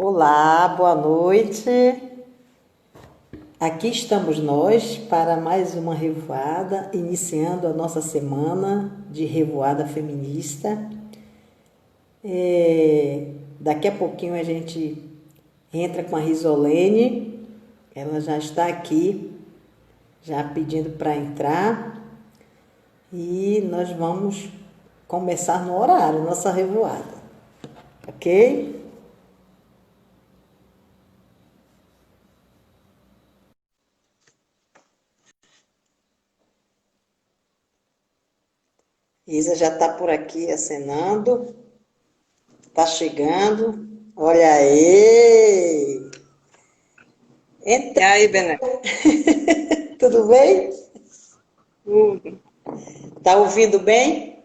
Olá, boa noite. Aqui estamos nós para mais uma revoada, iniciando a nossa semana de revoada feminista. Daqui a pouquinho a gente entra com a Risolene, ela já está aqui, já pedindo para entrar, e nós vamos começar no horário, nossa revoada, ok? Isa já está por aqui acenando, está chegando. Olha aí! E Então, aí, Bené? tudo bem? Tudo. Tá ouvindo bem?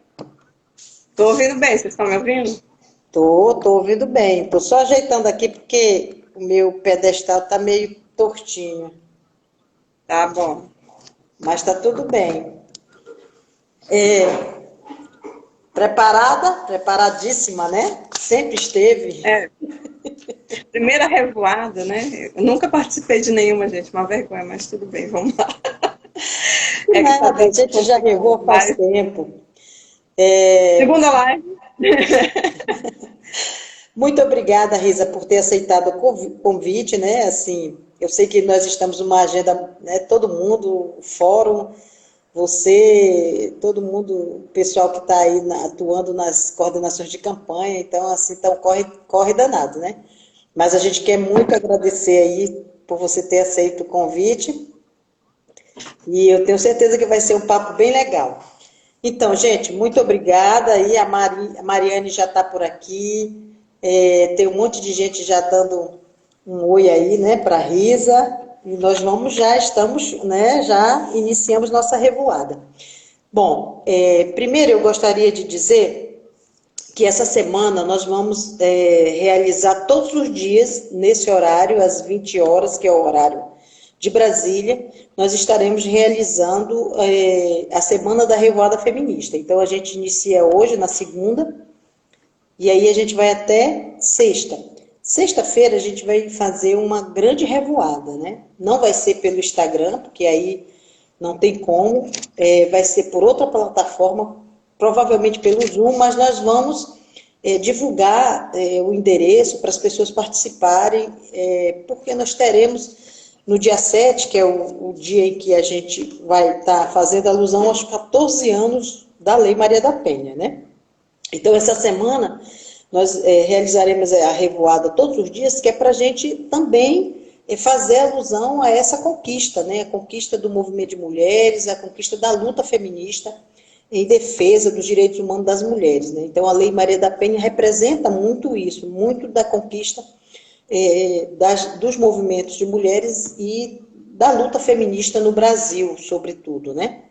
Tô ouvindo bem, vocês estão me ouvindo? Tô ouvindo bem. Tô só ajeitando aqui porque o meu pedestal tá meio tortinho, Tá bom. mas tá tudo bem. Preparada? Preparadíssima, né? Sempre esteve. É, primeira revoada, né? Eu nunca participei de nenhuma, gente, uma vergonha, mas tudo bem, vamos lá. É que tá Nada, a dando gente já confusão. revoou faz Mas, tempo. segunda live. Muito obrigada, Risa, por ter aceitado o convite, né? Assim, eu sei que nós estamos numa agenda, né? Todo mundo, o fórum, você, todo mundo, o pessoal que está aí atuando nas coordenações de campanha, então, assim, então corre danado, né? Mas a gente quer muito agradecer aí por você ter aceito o convite e eu tenho certeza que vai ser um papo bem legal. Então, gente, muito obrigada. Aí a Mariane já está por aqui. Tem um monte de gente já dando um oi aí, né, para a Risa. E nós já estamos, né, já iniciamos nossa revoada. Bom, primeiro eu gostaria de dizer que essa semana nós vamos realizar todos os dias, nesse horário, às 20 horas, que é o horário de Brasília, nós estaremos realizando a Semana da Revoada Feminista. Então, a gente inicia hoje, na segunda, e aí a gente vai até sexta. Sexta-feira a gente vai fazer uma grande revoada, né? Não vai ser pelo Instagram, porque aí não tem como, vai ser por outra plataforma, provavelmente pelo Zoom, mas nós vamos divulgar o endereço para as pessoas participarem, porque nós teremos no dia 7, que é o dia em que a gente vai estar fazendo alusão aos 14 anos da Lei Maria da Penha, né? Então, essa semana, nós realizaremos a revoada todos os dias, que é para a gente também fazer alusão a essa conquista, né? A conquista do movimento de mulheres, a conquista da luta feminista em defesa dos direitos humanos das mulheres, né? Então, a Lei Maria da Penha representa muito isso, muito da conquista dos movimentos de mulheres e da luta feminista no Brasil, sobretudo, né?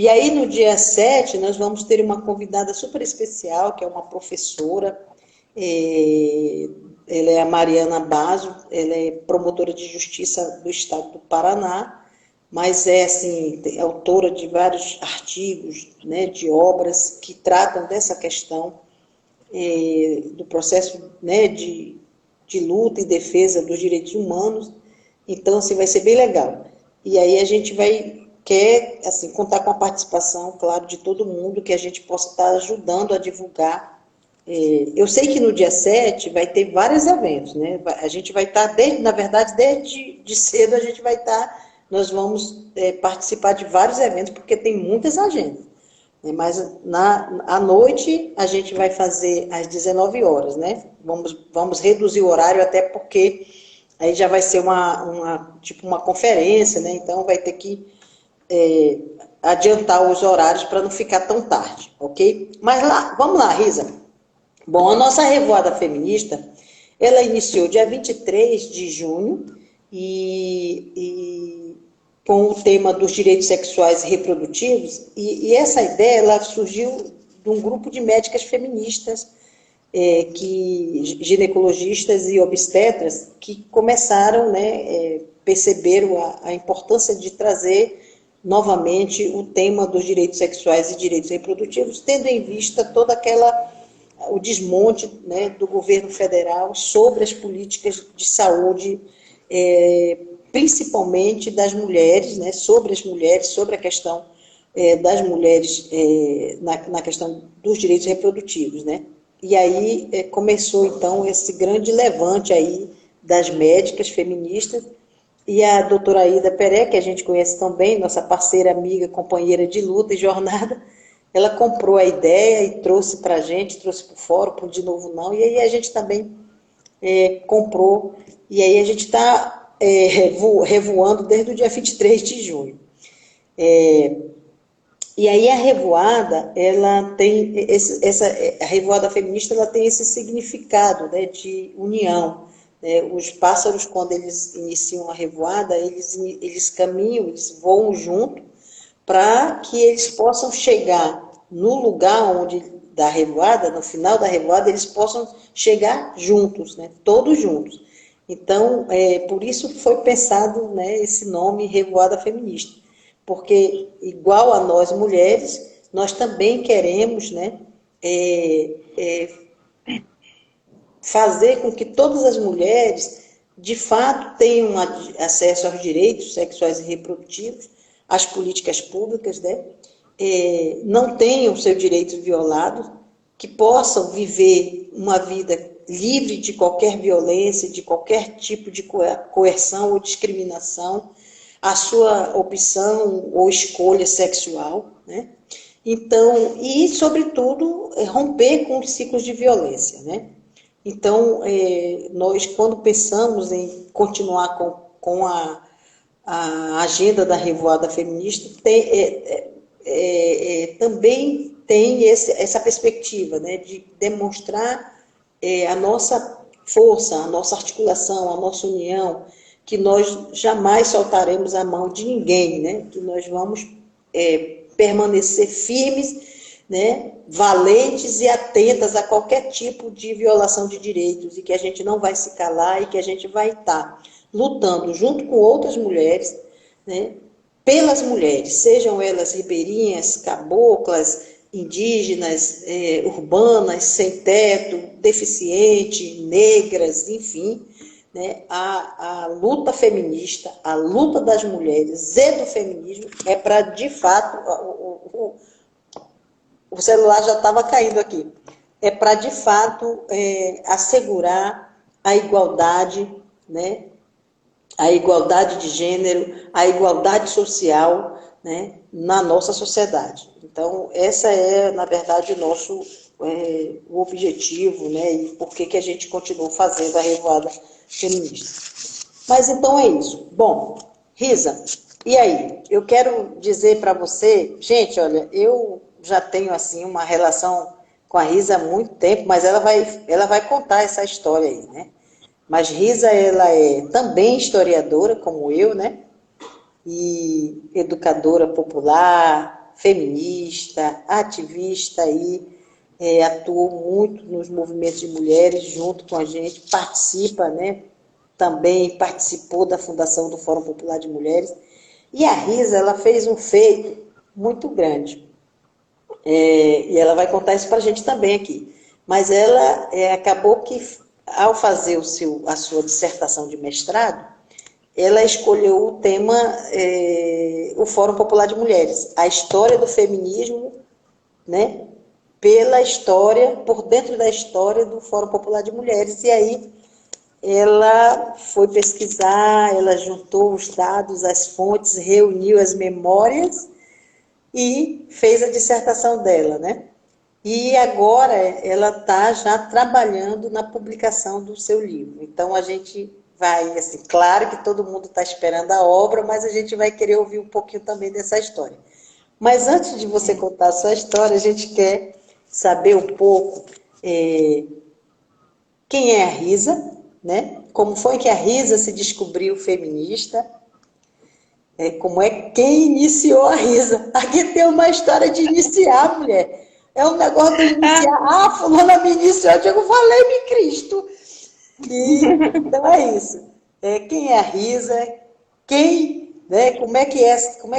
E aí, no dia 7 nós vamos ter uma convidada super especial, que é uma professora, é, ela é a Mariana Basso, ela é promotora de justiça do estado do Paraná, mas é, assim, autora de vários artigos, né, de obras que tratam dessa questão do processo, né, de luta e defesa dos direitos humanos. Então, assim, vai ser bem legal. E aí a gente quer, assim, contar com a participação, claro, de todo mundo, que a gente possa estar ajudando a divulgar. Eu sei que no dia 7 vai ter vários eventos, né? A gente vai estar, na verdade, desde de cedo a gente vai estar, nós vamos participar de vários eventos, porque tem muitas agendas. Mas à noite a gente vai fazer às 19 horas, né? Vamos reduzir o horário, até porque aí já vai ser tipo uma conferência, né? Então vai ter que é, adiantar os horários para não ficar tão tarde, ok? Mas lá, vamos lá, Risa. Bom, a nossa revoada feminista, ela iniciou dia 23 de junho e com o tema dos direitos sexuais e reprodutivos, e essa ideia ela surgiu de um grupo de médicas feministas, ginecologistas e obstetras, que começaram, né, perceberam a importância de trazer novamente o tema dos direitos sexuais e direitos reprodutivos, tendo em vista toda aquela o desmonte, né, do governo federal sobre as políticas de saúde, principalmente das mulheres, né, sobre as mulheres, sobre a questão das mulheres na questão dos direitos reprodutivos, né? E aí começou, então, esse grande levante aí das médicas feministas, e a doutora Aida Peré, que a gente conhece tão bem, nossa parceira, amiga, companheira de luta e jornada, ela comprou a ideia e trouxe para a gente, trouxe para o fórum, para o De Novo Não, e aí a gente também comprou, e aí a gente está revoando desde o dia 23 de junho. E aí a revoada, ela tem a revoada feminista, ela tem esse significado, né, de união. Né? Os pássaros, quando eles iniciam a revoada, eles caminham, eles voam junto, para que eles possam chegar no lugar da revoada, no final da revoada, eles possam chegar juntos, né, todos juntos. Então, por isso foi pensado, né, esse nome Revoada Feminista, porque, igual a nós mulheres, nós também queremos, né, fazer com que todas as mulheres, de fato, tenham acesso aos direitos sexuais e reprodutivos, às políticas públicas, né, não tenham seu direito violado, que possam viver uma vida livre de qualquer violência, de qualquer tipo de coerção ou discriminação, a sua opção ou escolha sexual, né? Então, e, sobretudo, romper com os ciclos de violência, né? Então, nós, quando pensamos em continuar com a agenda da Revoada Feminista, também tem essa perspectiva, né, de demonstrar a nossa força, a nossa articulação, a nossa união, que nós jamais soltaremos a mão de ninguém, né, que nós vamos permanecer firmes, né, valentes e atentas a qualquer tipo de violação de direitos, e que a gente não vai se calar, e que a gente vai estar lutando junto com outras mulheres, né, pelas mulheres, sejam elas ribeirinhas, caboclas, indígenas, urbanas, sem teto, deficiente, negras, enfim, né, a luta feminista, a luta das mulheres e do feminismo é para, de fato, o celular já estava caindo aqui, é para, de fato, assegurar a igualdade, né, a igualdade de gênero, a igualdade social, né, na nossa sociedade. Então, essa é, na verdade, o objetivo, né, e por que a gente continua fazendo a revoada feminista. Mas, então, é isso. Bom, Risa, e aí? Eu quero dizer para você, gente, olha, eu já tenho, assim, uma relação com a Risa há muito tempo, mas ela vai contar essa história aí, né? Mas Risa, ela é também historiadora, como eu, né? E educadora popular, feminista, ativista, e atua muito nos movimentos de mulheres junto com a gente, participa, né? Também participou da fundação do Fórum Popular de Mulheres. E a Risa, ela fez um feito muito grande. E ela vai contar isso para a gente também aqui. Mas ela acabou que, ao fazer a sua dissertação de mestrado, ela escolheu o tema, o Fórum Popular de Mulheres, a história do feminismo, né, por dentro da história do Fórum Popular de Mulheres. E aí ela foi pesquisar, ela juntou os dados, as fontes, reuniu as memórias e fez a dissertação dela, né? E agora ela está já trabalhando na publicação do seu livro. Então, a gente vai, assim, claro que todo mundo está esperando a obra, mas a gente vai querer ouvir um pouquinho também dessa história. Mas antes de você contar a sua história, a gente quer saber um pouco quem é a Risa, né? Como foi que a Risa se descobriu feminista, quem iniciou a Risa. Aqui tem uma história de iniciar, mulher. É um negócio de iniciar. Ah, fulana me iniciou. Eu digo, valei-me Cristo. Então é isso. Quem é a Risa? Né, como é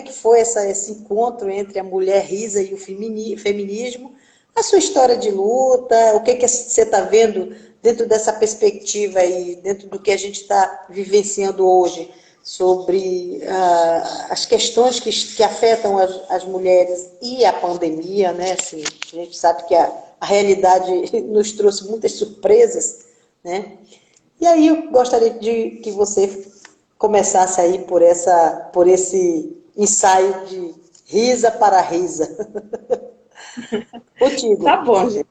que foi esse encontro entre a mulher Risa e o feminismo? a sua história de luta, o que, que você está vendo dentro dessa perspectiva aí, dentro do que a gente está vivenciando hoje, sobre as questões que afetam as mulheres e a pandemia, né? Assim, a gente sabe que a realidade nos trouxe muitas surpresas, né? E aí eu gostaria de que você começasse aí por esse ensaio de risa para risa. Tá Contigo. bom, gente.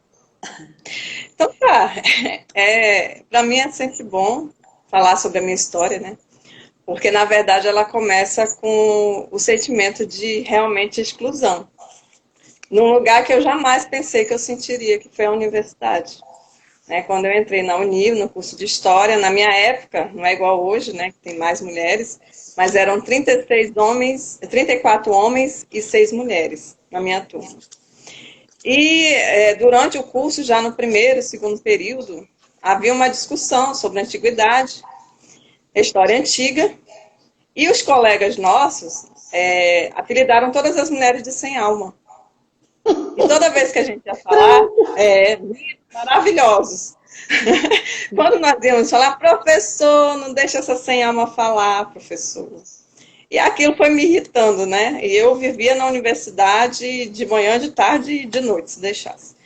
Então tá. Para mim é sempre bom falar sobre a minha história, né? Porque na verdade ela começa com o sentimento de realmente exclusão. Num lugar que eu jamais pensei que eu sentiria, que foi a universidade. Né? Quando eu entrei na Unil, no curso de História, na minha época, não é igual hoje, né, que tem mais mulheres, mas eram 36 homens, 34 homens e 6 mulheres na minha turma. E durante o curso, já no primeiro e segundo período, havia uma discussão sobre a antiguidade, a história antiga, e os colegas nossos apelidaram todas as mulheres de sem alma. E toda vez que a gente ia falar, maravilhosos. Quando nós íamos falar, professor, não deixa essa sem alma falar, professor. E aquilo foi me irritando, né? E eu vivia na universidade de manhã, de tarde e de noite, se deixasse.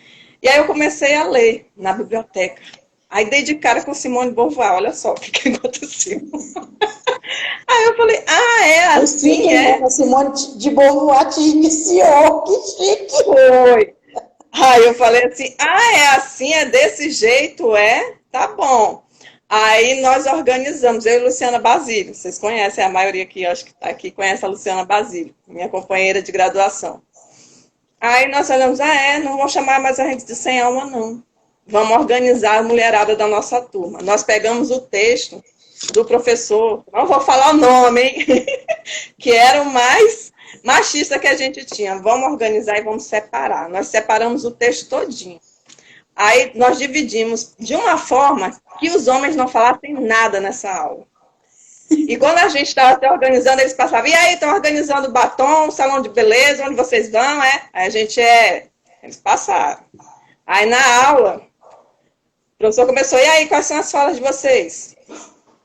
E aí eu comecei a ler na biblioteca. Aí dei de cara com Simone de Beauvoir, olha só o que aconteceu. Aí eu falei, é assim, A Simone de Beauvoir te iniciou, que chique! Foi. Aí eu falei assim, é assim, é desse jeito, é? Tá bom. Aí nós organizamos, eu e Luciana Basílio, vocês conhecem, a maioria aqui, acho que está aqui, conhece a Luciana Basílio, minha companheira de graduação. Aí nós falamos, não vou chamar mais a gente de sem alma, não. Vamos organizar a mulherada da nossa turma. Nós pegamos o texto do professor, não vou falar o nome, hein? Que era o mais machista que a gente tinha. Vamos organizar e vamos separar. Nós separamos o texto todinho. Aí nós dividimos de uma forma que os homens não falassem nada nessa aula. E quando a gente estava se organizando, eles passavam, e aí, estão organizando batom, salão de beleza, onde vocês vão, Aí a gente Eles passaram. Aí na aula, o professor começou, e aí, quais são as falas de vocês?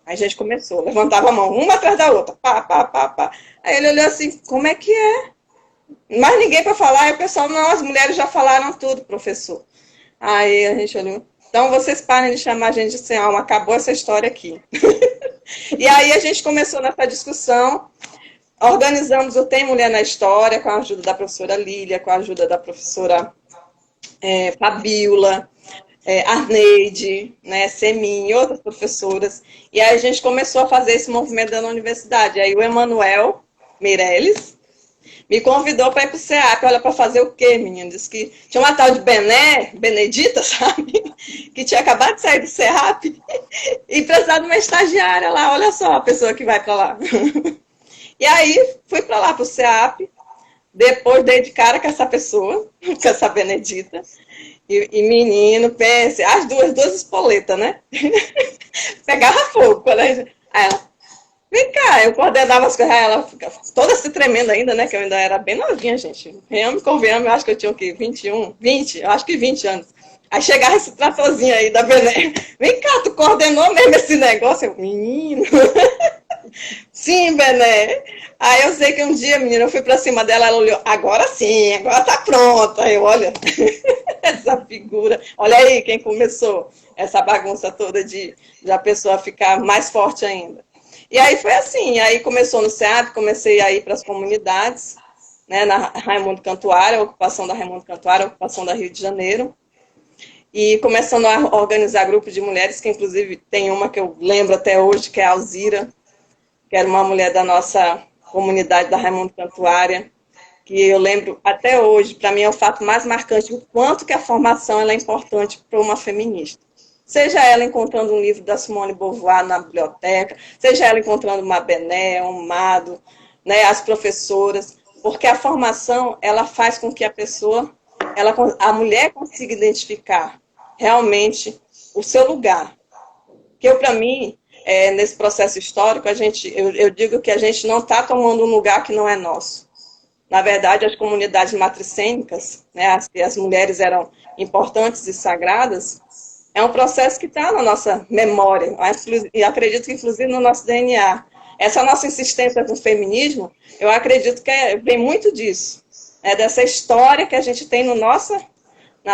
Aí a gente começou, levantava a mão, uma atrás da outra, pá, pá, pá, pá. Aí ele olhou assim, como é que é? Mais ninguém para falar, aí o pessoal, não, as mulheres já falaram tudo, professor. Aí a gente olhou, então vocês parem de chamar a gente de sem alma, acabou essa história aqui. E aí a gente começou nessa discussão, organizamos o Tem Mulher na História, com a ajuda da professora Lília, com a ajuda da professora Fabíola, Arneide, né, Semin e outras professoras. E aí a gente começou a fazer esse movimento da universidade. Aí o Emanuel Meirelles me convidou para ir para o SEAP. Olha, para fazer o quê, menino? Disse que tinha uma tal de Benedita, sabe? Que tinha acabado de sair do SEAP e precisava de uma estagiária lá. Olha só a pessoa que vai para lá. E aí fui para lá, para o SEAP. Depois dei de cara com essa pessoa, com essa Benedita. E menino, pense, as duas espoletas, né? Pegava fogo. Quando aí ela, vem cá, eu coordenava as coisas, ela ficava toda se tremendo ainda, né? Que eu ainda era bem novinha, gente. Venhamos, convenhamos, eu acho que eu tinha o quê? 21, 20, eu acho que 20 anos. Aí chegava esse tratorzinho aí da Bené. Vem cá, tu coordenou mesmo esse negócio? Eu, menino. Sim, Bené. Aí eu sei que um dia, menina, eu fui pra cima dela, ela olhou, agora sim, agora tá pronta. Aí eu, olha, essa figura. Olha aí quem começou essa bagunça toda de a pessoa ficar mais forte ainda. E aí foi assim, aí começou no SEAP, comecei a ir para as comunidades, né, na Raimundo Cantuária, a ocupação da Raimundo Cantuária, a ocupação da Rio de Janeiro, e começando a organizar grupos de mulheres, que inclusive tem uma que eu lembro até hoje, que é a Alzira, que era uma mulher da nossa comunidade da Raimundo Cantuária, que eu lembro até hoje, para mim é o fato mais marcante, o quanto que a formação ela é importante para uma feminista. Seja ela encontrando um livro da Simone de Beauvoir na biblioteca, seja ela encontrando uma Bené, um Mado, né, as professoras, porque a formação ela faz com que a pessoa, a mulher consiga identificar realmente o seu lugar. Que para mim, nesse processo histórico, eu digo que a gente não está tomando um lugar que não é nosso. na verdade, as comunidades matricênicas, né, as mulheres eram importantes e sagradas, é um processo que está na nossa memória, e acredito que inclusive no nosso DNA. Essa nossa insistência com o feminismo, eu acredito que vem muito disso, né, dessa história que a gente tem na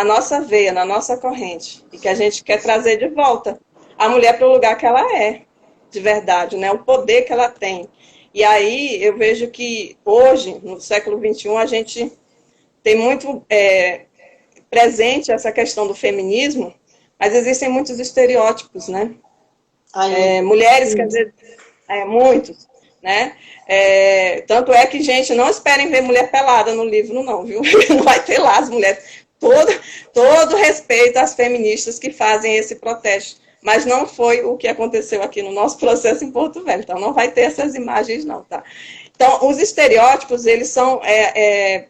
nossa veia, na nossa corrente, e que a gente quer trazer de volta a mulher para o lugar que ela é, de verdade, né, o poder que ela tem. E aí eu vejo que hoje, no século XXI, a gente tem muito presente essa questão do feminismo, mas existem muitos estereótipos, né? Mulheres, quer dizer, muitos, né? Tanto é que, gente, não esperem ver mulher pelada no livro, não, viu? Não vai ter lá as mulheres. Todo respeito às feministas que fazem esse protesto. Mas não foi o que aconteceu aqui no nosso processo em Porto Velho. Então, não vai ter essas imagens, não, tá? Então, os estereótipos, eles são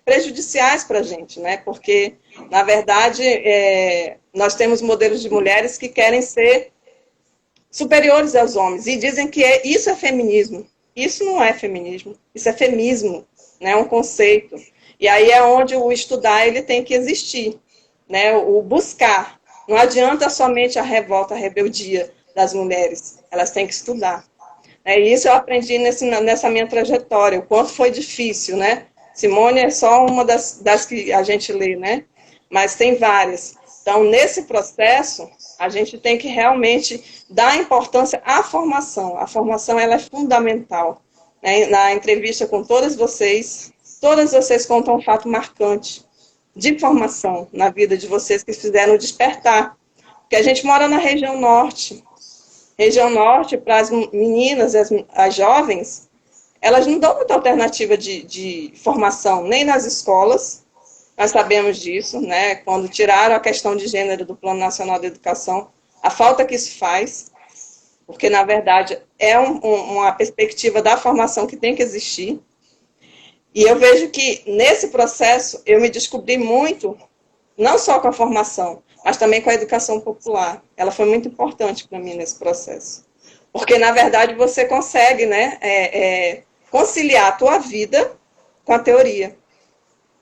prejudiciais para a gente, né? Porque, na verdade, nós temos modelos de mulheres que querem ser superiores aos homens e dizem que isso é feminismo. Isso não é feminismo, isso é femismo, né? É um conceito. E aí é onde o estudar ele tem que existir, né? O buscar. Não adianta somente a revolta, a rebeldia das mulheres, elas têm que estudar. E isso eu aprendi nessa minha trajetória, o quanto foi difícil, né? Simone é só uma das que a gente lê, né? Mas tem várias. Então, nesse processo, a gente tem que realmente dar importância à formação. A formação ela é fundamental. Né? Na entrevista com todas vocês contam um fato marcante de formação na vida de vocês que fizeram despertar. Porque a gente mora na região norte. Região norte, para as meninas, as jovens, elas não dão muita alternativa de formação, nem nas escolas. Nós sabemos disso, né? Quando tiraram a questão de gênero do Plano Nacional de Educação, a falta que isso faz, porque, na verdade, é uma perspectiva da formação que tem que existir. E eu vejo que, nesse processo, eu me descobri muito, não só com a formação, mas também com a educação popular. Ela foi muito importante para mim nesse processo. Porque, na verdade, você consegue, né, conciliar a tua vida com a teoria.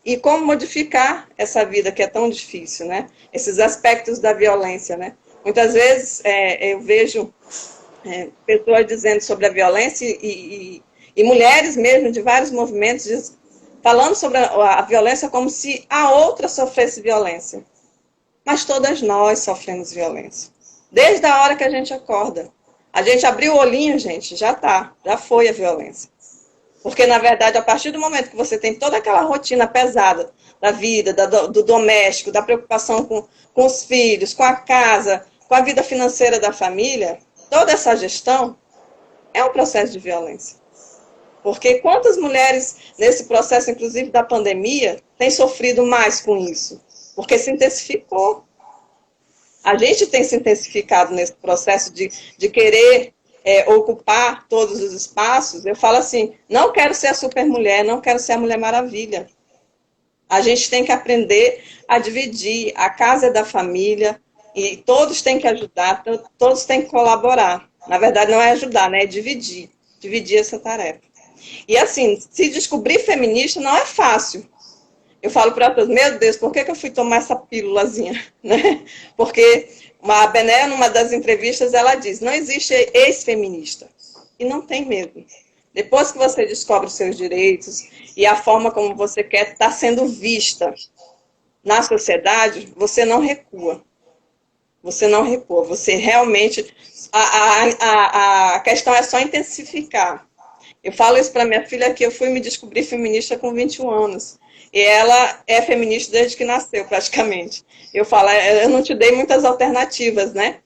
E como modificar essa vida que é tão difícil, né? Esses aspectos da violência, né? Muitas vezes eu vejo pessoas dizendo sobre a violência e mulheres mesmo de vários movimentos falando sobre a violência como se a outra sofresse violência. Mas todas nós sofremos violência. Desde a hora que a gente acorda. A gente abriu o olhinho, gente, já foi a violência. Porque, na verdade, a partir do momento que você tem toda aquela rotina pesada da vida, do doméstico, da preocupação com os filhos, com a casa, com a vida financeira da família, toda essa gestão é um processo de violência. Porque quantas mulheres, nesse processo, inclusive da pandemia, têm sofrido mais com isso? Porque se intensificou. A gente tem se intensificado nesse processo de querer ocupar todos os espaços. Eu falo assim, não quero ser a supermulher, não quero ser a Mulher Maravilha. A gente tem que aprender a dividir. A casa é da família e todos têm que ajudar, todos têm que colaborar. Na verdade, não é ajudar, né? É dividir essa tarefa. E assim, se descobrir feminista não é fácil. Eu falo para todos, meu Deus, por que eu fui tomar essa pílulazinha? Né? Porque a Bené, numa das entrevistas, ela diz, não existe ex-feminista. E não tem mesmo. Depois que você descobre os seus direitos e a forma como você quer estar sendo vista na sociedade, você não recua. Você não recua. Você realmente... A questão é só intensificar. Eu falo isso para minha filha que eu fui me descobrir feminista com 21 anos. E ela é feminista desde que nasceu, praticamente. Eu falo, eu não te dei muitas alternativas, né?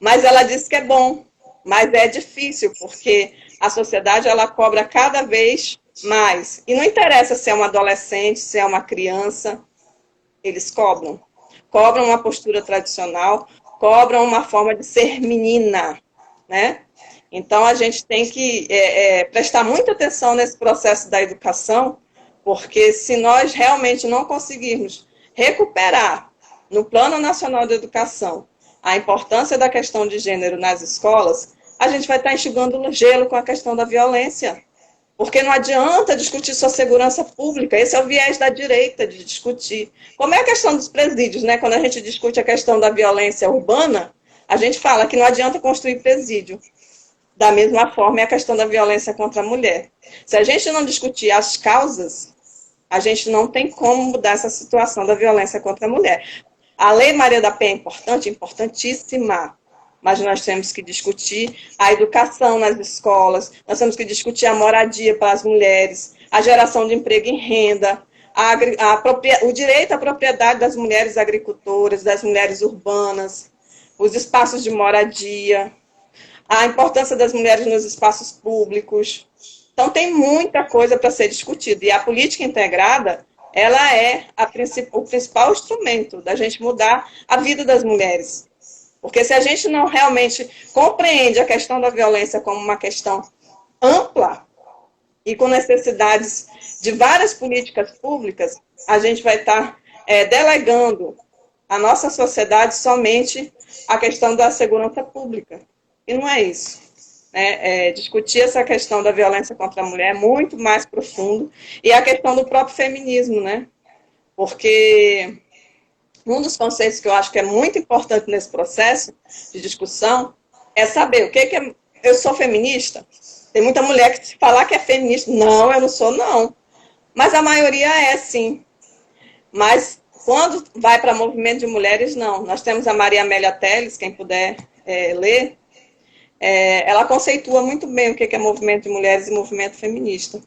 Mas ela disse que é bom. Mas é difícil, porque a sociedade, ela cobra cada vez mais. E não interessa se é um adolescente, se é uma criança, eles cobram. Cobram uma postura tradicional, cobram uma forma de ser menina, né? Então, a gente tem que prestar muita atenção nesse processo da educação, porque se nós realmente não conseguirmos recuperar no Plano Nacional de Educação a importância da questão de gênero nas escolas, a gente vai estar enxugando no gelo com a questão da violência. Porque não adianta discutir sua segurança pública, esse é o viés da direita de discutir. Como é a questão dos presídios, né? Quando a gente discute a questão da violência urbana, a gente fala que não adianta construir presídio. Da mesma forma é a questão da violência contra a mulher. Se a gente não discutir as causas, a gente não tem como mudar essa situação da violência contra a mulher. A Lei Maria da Penha é importante, importantíssima, mas nós temos que discutir a educação nas escolas, nós temos que discutir a moradia para as mulheres, a geração de emprego e renda, o direito à propriedade das mulheres agricultoras, das mulheres urbanas, os espaços de moradia, a importância das mulheres nos espaços públicos. Então, tem muita coisa para ser discutida. E a política integrada, ela é o principal instrumento da gente mudar a vida das mulheres. Porque se a gente não realmente compreende a questão da violência como uma questão ampla e com necessidades de várias políticas públicas, a gente vai estar delegando à nossa sociedade somente a questão da segurança pública. E não é isso. Discutir essa questão da violência contra a mulher é muito mais profundo. E a questão do próprio feminismo, né? Porque um dos conceitos que eu acho que é muito importante nesse processo de discussão é saber o que é... Eu sou feminista? Tem muita mulher que se falar que é feminista. Não, eu não sou, não. Mas a maioria é, sim. Mas quando vai para movimento de mulheres, não. Nós temos a Maria Amélia Telles, quem puder ler, ela conceitua muito bem o que é movimento de mulheres e movimento feminista.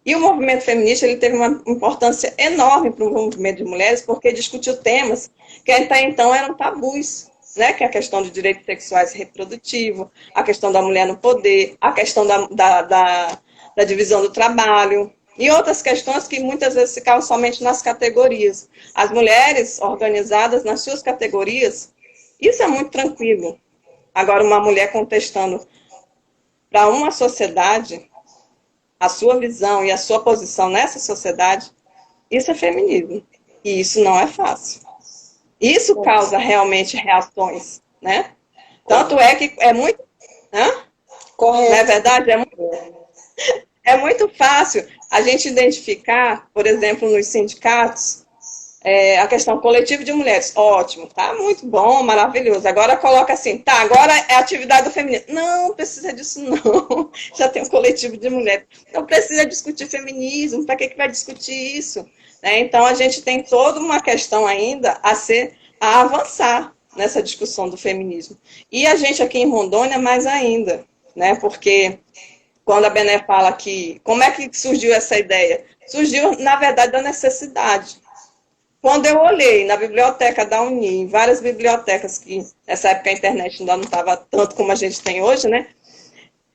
E o movimento feminista ele teve uma importância enorme para o movimento de mulheres, porque discutiu temas que até então eram tabus, né? Que é a questão de direitos sexuais e reprodutivos, a questão da mulher no poder, a questão da divisão do trabalho, e outras questões que muitas vezes ficavam somente nas categorias. As mulheres organizadas nas suas categorias, isso é muito tranquilo. Agora, uma mulher contestando para uma sociedade a sua visão e a sua posição nessa sociedade, isso é feminismo. E isso não é fácil. Isso causa realmente reações, né? Tanto é que é muito... Correto. Não é verdade? É muito fácil a gente identificar, por exemplo, nos sindicatos, a questão coletiva de mulheres. Ótimo, tá? Muito bom, maravilhoso. Agora coloca assim, tá, agora é atividade do feminino. Não precisa disso, não. Já tem um coletivo de mulheres. Não precisa discutir feminismo, para que vai discutir isso? Então, a gente tem toda uma questão ainda a avançar nessa discussão do feminismo. E a gente aqui em Rondônia, mais ainda, né? Porque quando a Bené fala que... Como é que surgiu essa ideia? Surgiu, na verdade, da necessidade. Quando eu olhei na biblioteca da Uni, em várias bibliotecas, que nessa época a internet ainda não estava tanto como a gente tem hoje, né?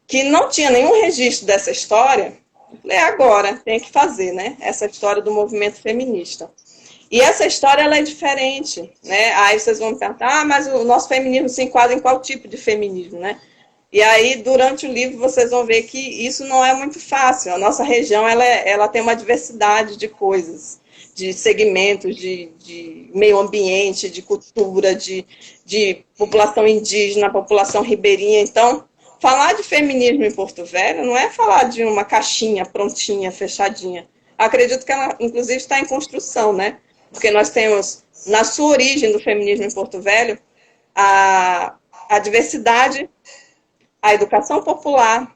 Que não tinha nenhum registro dessa história, eu falei, agora tem que fazer, né? Essa história do movimento feminista. E essa história, ela é diferente, né? Aí vocês vão me perguntar, mas o nosso feminismo se enquadra em qual tipo de feminismo, né? E aí, durante o livro, vocês vão ver que isso não é muito fácil. A nossa região, ela tem uma diversidade de coisas, de segmentos, de meio ambiente, de cultura, de população indígena, população ribeirinha. Então, falar de feminismo em Porto Velho não é falar de uma caixinha prontinha, fechadinha. Acredito que ela, inclusive, está em construção, né? Porque nós temos, na sua origem do feminismo em Porto Velho, a diversidade, a educação popular,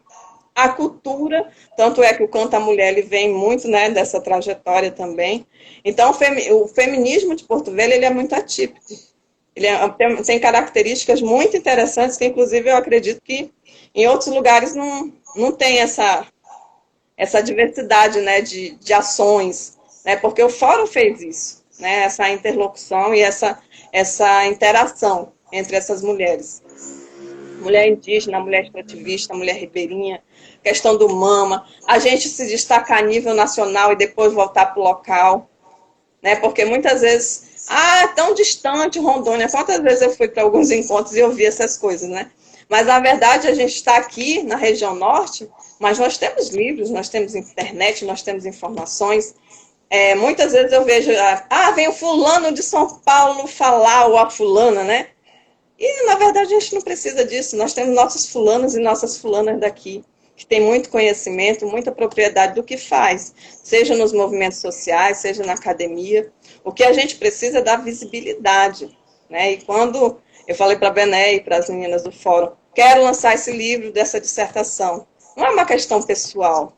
a cultura, tanto é que o Canta Mulher ele vem muito, né, dessa trajetória também. Então, o feminismo de Porto Velho ele é muito atípico. Ele tem características muito interessantes, que inclusive eu acredito que em outros lugares não tem essa diversidade, né, de ações, né, porque o Fórum fez isso, né, essa interlocução e essa interação entre essas mulheres. Mulher indígena, mulher extrativista, mulher ribeirinha, questão do mama, a gente se destacar a nível nacional e depois voltar para o local, né? Porque muitas vezes, tão distante Rondônia, quantas vezes eu fui para alguns encontros e ouvi essas coisas, né? Mas, na verdade, a gente está aqui na região norte, mas nós temos livros, nós temos internet, nós temos informações. Muitas vezes eu vejo, vem o fulano de São Paulo falar, ou a fulana, né? E, na verdade, a gente não precisa disso. Nós temos nossos fulanos e nossas fulanas daqui. que tem muito conhecimento, muita propriedade do que faz, seja nos movimentos sociais, seja na academia. O que a gente precisa é dar visibilidade, né? E quando eu falei para a Bené e para as meninas do fórum, quero lançar esse livro dessa dissertação, não é uma questão pessoal,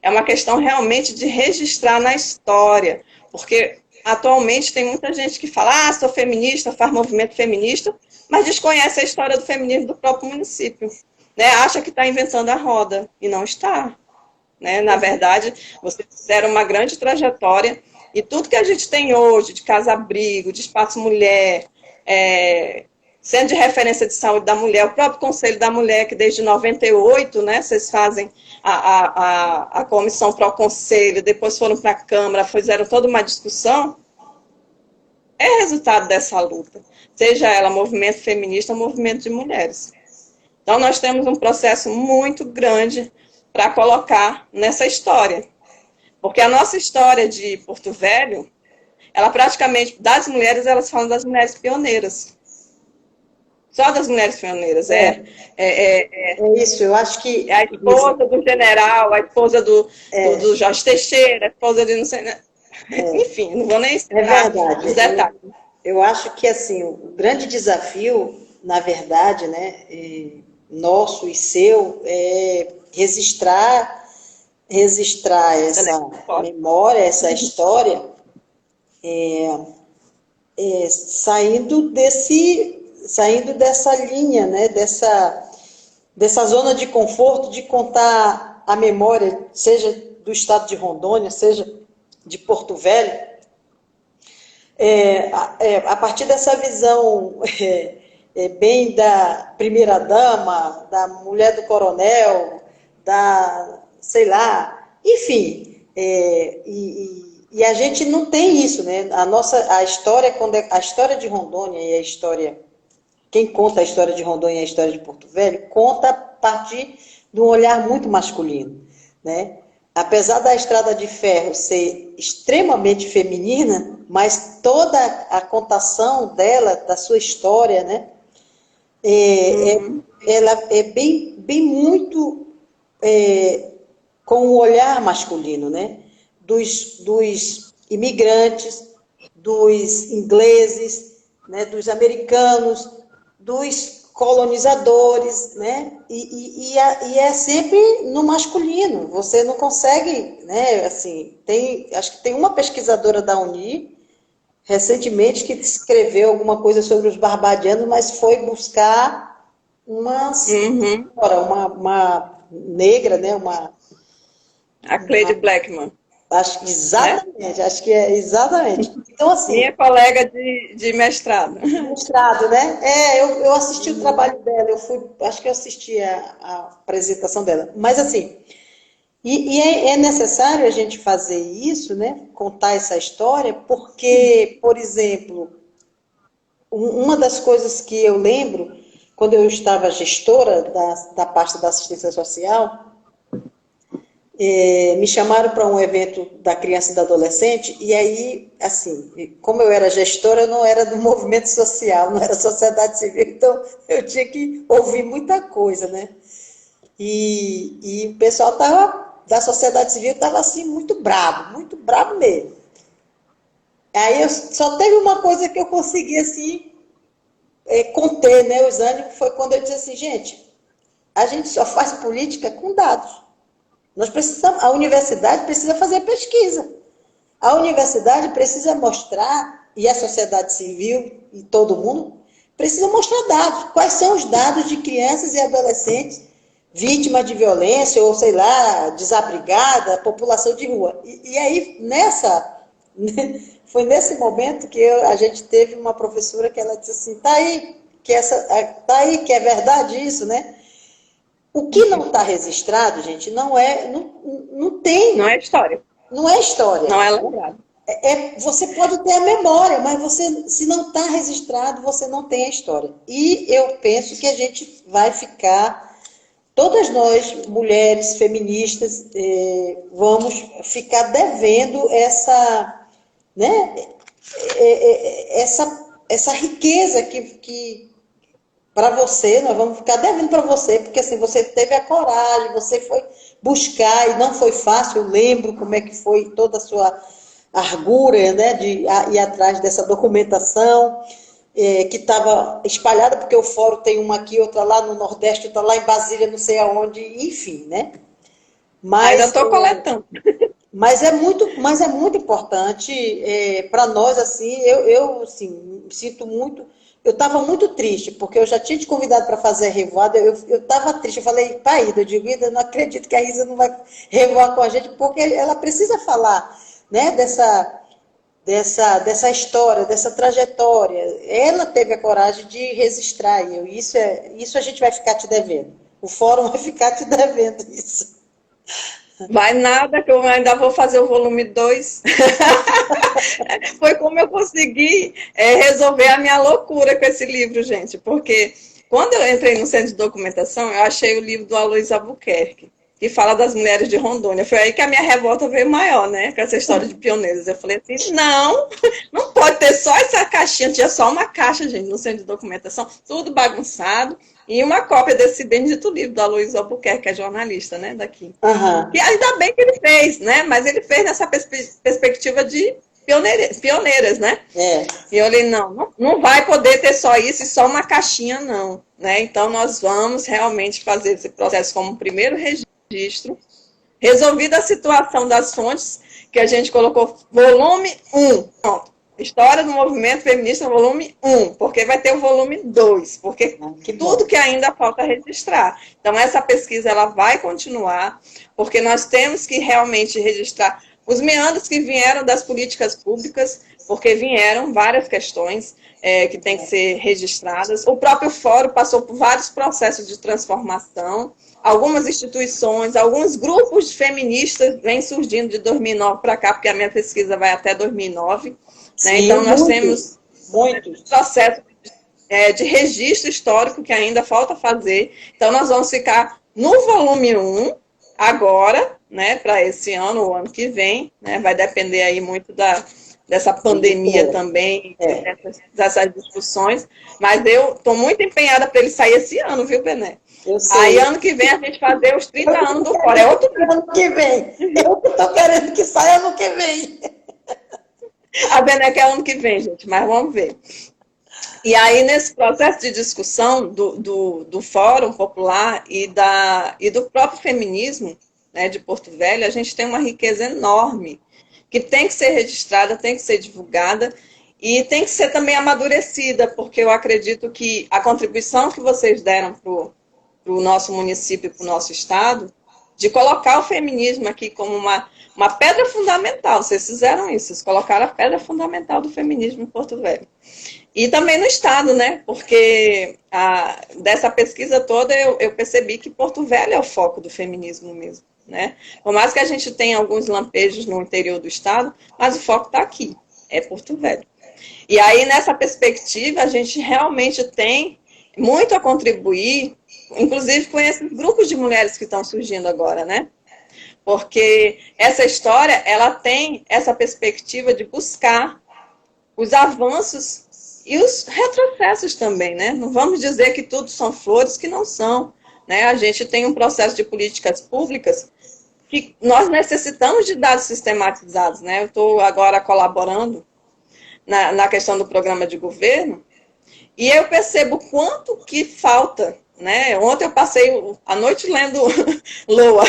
é uma questão realmente de registrar na história, porque atualmente tem muita gente que fala, sou feminista, faz movimento feminista, mas desconhece a história do feminismo do próprio município, né? Acha que está inventando a roda, e não está. Né? Na verdade, vocês fizeram uma grande trajetória, e tudo que a gente tem hoje, de casa-abrigo, de espaço mulher, centro de referência de saúde da mulher, o próprio Conselho da Mulher, que desde 98, né, vocês fazem a comissão para o Conselho, depois foram para a Câmara, fizeram toda uma discussão, é resultado dessa luta, seja ela movimento feminista ou movimento de mulheres. Então, nós temos um processo muito grande para colocar nessa história. Porque a nossa história de Porto Velho, ela praticamente, das mulheres, elas falam das mulheres pioneiras. Só das mulheres pioneiras. É isso, eu acho que... É a esposa do general, a esposa do Jorge Teixeira, a esposa de não sei... Enfim, não vou nem citar os detalhes. Eu acho que, assim, o grande desafio, na verdade, né, nosso e seu, é registrar essa memória, essa história, saindo dessa linha, né, dessa zona de conforto de contar a memória, seja do estado de Rondônia, seja de Porto Velho, a partir dessa visão bem da primeira-dama, da mulher do coronel, sei lá, enfim, e a gente não tem isso, né? A história de Rondônia e a história, quem conta a história de Rondônia e a história de Porto Velho, conta a partir de um olhar muito masculino, né? Apesar da Estrada de Ferro ser extremamente feminina, mas toda a contação dela, da sua história, né? Ela é bem muito com o olhar masculino, né? Dos imigrantes, dos ingleses, né? Dos americanos, dos colonizadores, né? E é sempre no masculino. Você não consegue, né? Assim, acho que tem uma pesquisadora da Uni recentemente que escreveu alguma coisa sobre os barbadianos, mas foi buscar uma negra, né? A Cleide Blackman. Acho que exatamente, né? Acho que é exatamente. Então, assim, minha colega de mestrado. Mestrado, né? Eu assisti o trabalho dela, acho que eu assisti a apresentação dela. Mas, assim, é necessário a gente fazer isso, né? Contar essa história, porque, por exemplo, uma das coisas que eu lembro, quando eu estava gestora da pasta da assistência social, me chamaram para um evento da criança e do adolescente, e aí, assim, como eu era gestora, eu não era do movimento social, não era sociedade civil, então eu tinha que ouvir muita coisa, né? E o pessoal da sociedade civil estava, assim, muito bravo mesmo. Aí só teve uma coisa que eu consegui, assim, conter, né, os ânimos, foi quando eu disse assim, gente, a gente só faz política com dados. A universidade precisa fazer pesquisa. A universidade precisa mostrar, e a sociedade civil e todo mundo, precisa mostrar dados. Quais são os dados de crianças e adolescentes vítimas de violência, ou sei lá, desabrigada, população de rua. E aí, foi nesse momento que a gente teve uma professora que ela disse assim, tá aí que é verdade isso, né? O que não está registrado, gente, não tem. Não é história. Não é história. Não é lembrado. Você pode ter a memória, mas se não está registrado, você não tem a história. E eu penso que a gente vai ficar, todas nós, mulheres feministas, vamos ficar devendo essa riqueza que para você, nós vamos ficar devendo para você, porque assim, você teve a coragem, você foi buscar e não foi fácil, eu lembro como é que foi toda a sua argura, né, de ir atrás dessa documentação, que estava espalhada, porque o fórum tem uma aqui, outra lá no Nordeste, outra lá em Brasília, não sei aonde, enfim, né? Ainda Mas, estou coletando. mas é muito importante para nós, assim, eu assim, me sinto muito. Eu estava muito triste, porque eu já tinha te convidado para fazer a revoada, eu estava triste, eu falei, pai, eu digo, Ida, eu não acredito que a Isa não vai revoar com a gente, porque ela precisa falar, né, dessa história, dessa trajetória. Ela teve a coragem de registrar, e isso a gente vai ficar te devendo. O fórum vai ficar te devendo isso. Vai nada, que eu ainda vou fazer o volume 2. Foi como eu consegui resolver a minha loucura com esse livro, gente. Porque quando eu entrei no centro de documentação, eu achei o livro do Aloysio Albuquerque, que fala das mulheres de Rondônia. Foi aí que a minha revolta veio maior, né? Com essa história de pioneiros. Eu falei assim, não pode ter só essa caixinha. Tinha só uma caixa, gente, no centro de documentação, tudo bagunçado. E uma cópia desse bendito livro do Aloysio Albuquerque, que é jornalista, né, daqui. Aham. E ainda bem que ele fez, né? Mas ele fez nessa perspectiva de pioneiras, né? É. E eu falei, não vai poder ter só isso e só uma caixinha, não. Né? Então, nós vamos realmente fazer esse processo como primeiro registro. Resolvida a situação das fontes, que a gente colocou volume 1. Pronto. História do movimento feminista, volume 1, porque vai ter o volume 2, porque tudo que ainda falta registrar. Então, essa pesquisa ela vai continuar, porque nós temos que realmente registrar os meandros que vieram das políticas públicas, porque vieram várias questões que têm que ser registradas. O próprio fórum passou por vários processos de transformação, algumas instituições, alguns grupos feministas vêm surgindo de 2009 para cá, porque a minha pesquisa vai até 2009. Né? Sim, então, nós muitos. temos processo de registro histórico que ainda falta fazer. Então, nós vamos ficar no volume 1 agora, né, para esse ano ou ano que vem. Né? Vai depender aí muito dessa pandemia também, dessas discussões. Mas eu estou muito empenhada para ele sair esse ano, viu, Bené? Eu sei. Aí, ano que vem, a gente fazer os 30 anos do fórum. É outro ano que vem. Eu estou querendo que saia ano que vem. A Bené é ano que vem, gente, mas vamos ver. E aí, nesse processo de discussão do Fórum Popular e do próprio feminismo, né, de Porto Velho, a gente tem uma riqueza enorme, que tem que ser registrada, tem que ser divulgada, e tem que ser também amadurecida, porque eu acredito que a contribuição que vocês deram para o nosso município, para o nosso estado, de colocar o feminismo aqui como uma pedra fundamental. Vocês fizeram isso, vocês colocaram a pedra fundamental do feminismo em Porto Velho. E também no estado, né? Porque dessa pesquisa toda eu percebi que Porto Velho é o foco do feminismo mesmo, né? Por mais que a gente tenha alguns lampejos no interior do estado, mas o foco está aqui, é Porto Velho. E aí, nessa perspectiva, a gente realmente tem muito a contribuir, inclusive com esses grupos de mulheres que estão surgindo agora, né? Porque essa história, ela tem essa perspectiva de buscar os avanços e os retrocessos também, né? Não vamos dizer que tudo são flores, que não são, né? A gente tem um processo de políticas públicas que nós necessitamos de dados sistematizados, né? Eu estou agora colaborando na questão do programa de governo e eu percebo quanto que falta, né? Ontem eu passei a noite lendo Loa.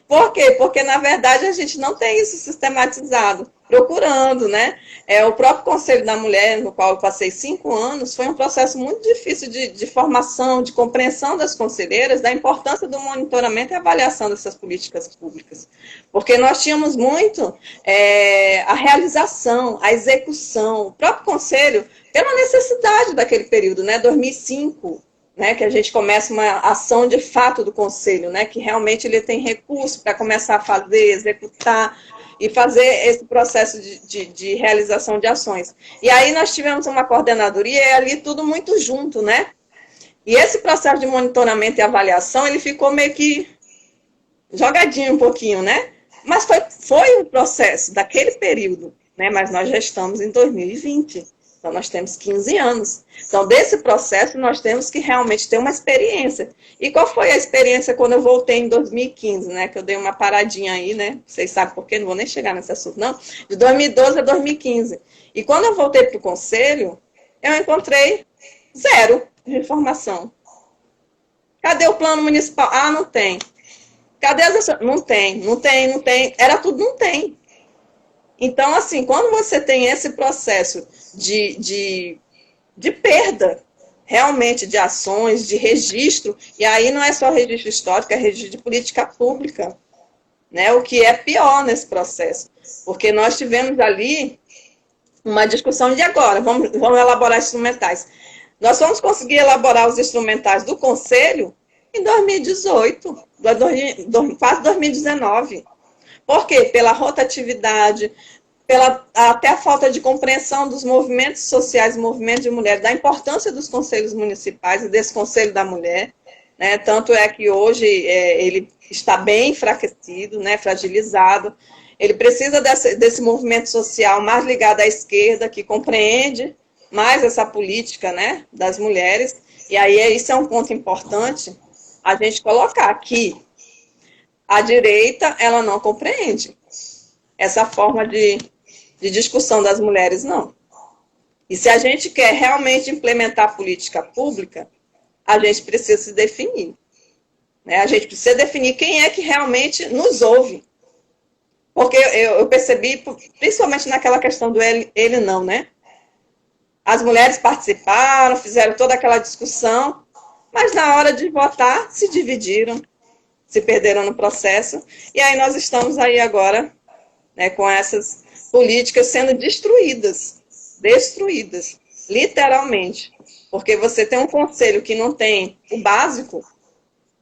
Por quê? Porque, na verdade, a gente não tem isso sistematizado. Procurando, né? O próprio Conselho da Mulher, no qual eu passei 5 anos, foi um processo muito difícil de formação, de compreensão das conselheiras, da importância do monitoramento e avaliação dessas políticas públicas. Porque nós tínhamos muito a realização, a execução, o próprio Conselho, pela necessidade daquele período, né? 2005, né, que a gente começa uma ação de fato do Conselho, né, que realmente ele tem recurso para começar a fazer, executar e fazer esse processo de realização de ações. E aí nós tivemos uma coordenadoria e ali tudo muito junto, né? E esse processo de monitoramento e avaliação, ele ficou meio que jogadinho um pouquinho, né? Mas foi o processo daquele período, né? Mas nós já estamos em 2020. Então, nós temos 15 anos. Então, desse processo, nós temos que realmente ter uma experiência. E qual foi a experiência quando eu voltei em 2015, né? Que eu dei uma paradinha aí, né? Vocês sabem por quê, não vou nem chegar nesse assunto, não. De 2012 a 2015. E quando eu voltei para o conselho, eu encontrei zero de informação. Cadê o plano municipal? Ah, não tem. Cadê as ações? Não tem, não tem, não tem. Era tudo não tem. Então, assim, quando você tem esse processo de perda, realmente, de ações, de registro, e aí não é só registro histórico, é registro de política pública, né? O que é pior nesse processo. Porque nós tivemos ali uma discussão de agora, vamos elaborar instrumentais. Nós vamos conseguir elaborar os instrumentais do Conselho em 2018, quase 2019. Por quê? Pela rotatividade, até a falta de compreensão dos movimentos sociais, movimentos de mulheres, da importância dos conselhos municipais e desse Conselho da Mulher, né? Tanto é que hoje ele está bem enfraquecido, né? Fragilizado. Ele precisa desse movimento social mais ligado à esquerda, que compreende mais essa política, né, das mulheres. E aí isso é um ponto importante a gente colocar que a direita ela não compreende essa forma de discussão das mulheres, não. E se a gente quer realmente implementar política pública, a gente precisa se definir. Né? A gente precisa definir quem é que realmente nos ouve. Porque eu percebi, principalmente naquela questão do ele não, né? As mulheres participaram, fizeram toda aquela discussão, mas na hora de votar se dividiram, se perderam no processo. E aí nós estamos aí agora, né, com essas políticas sendo destruídas, literalmente. Porque você tem um conselho que não tem o básico,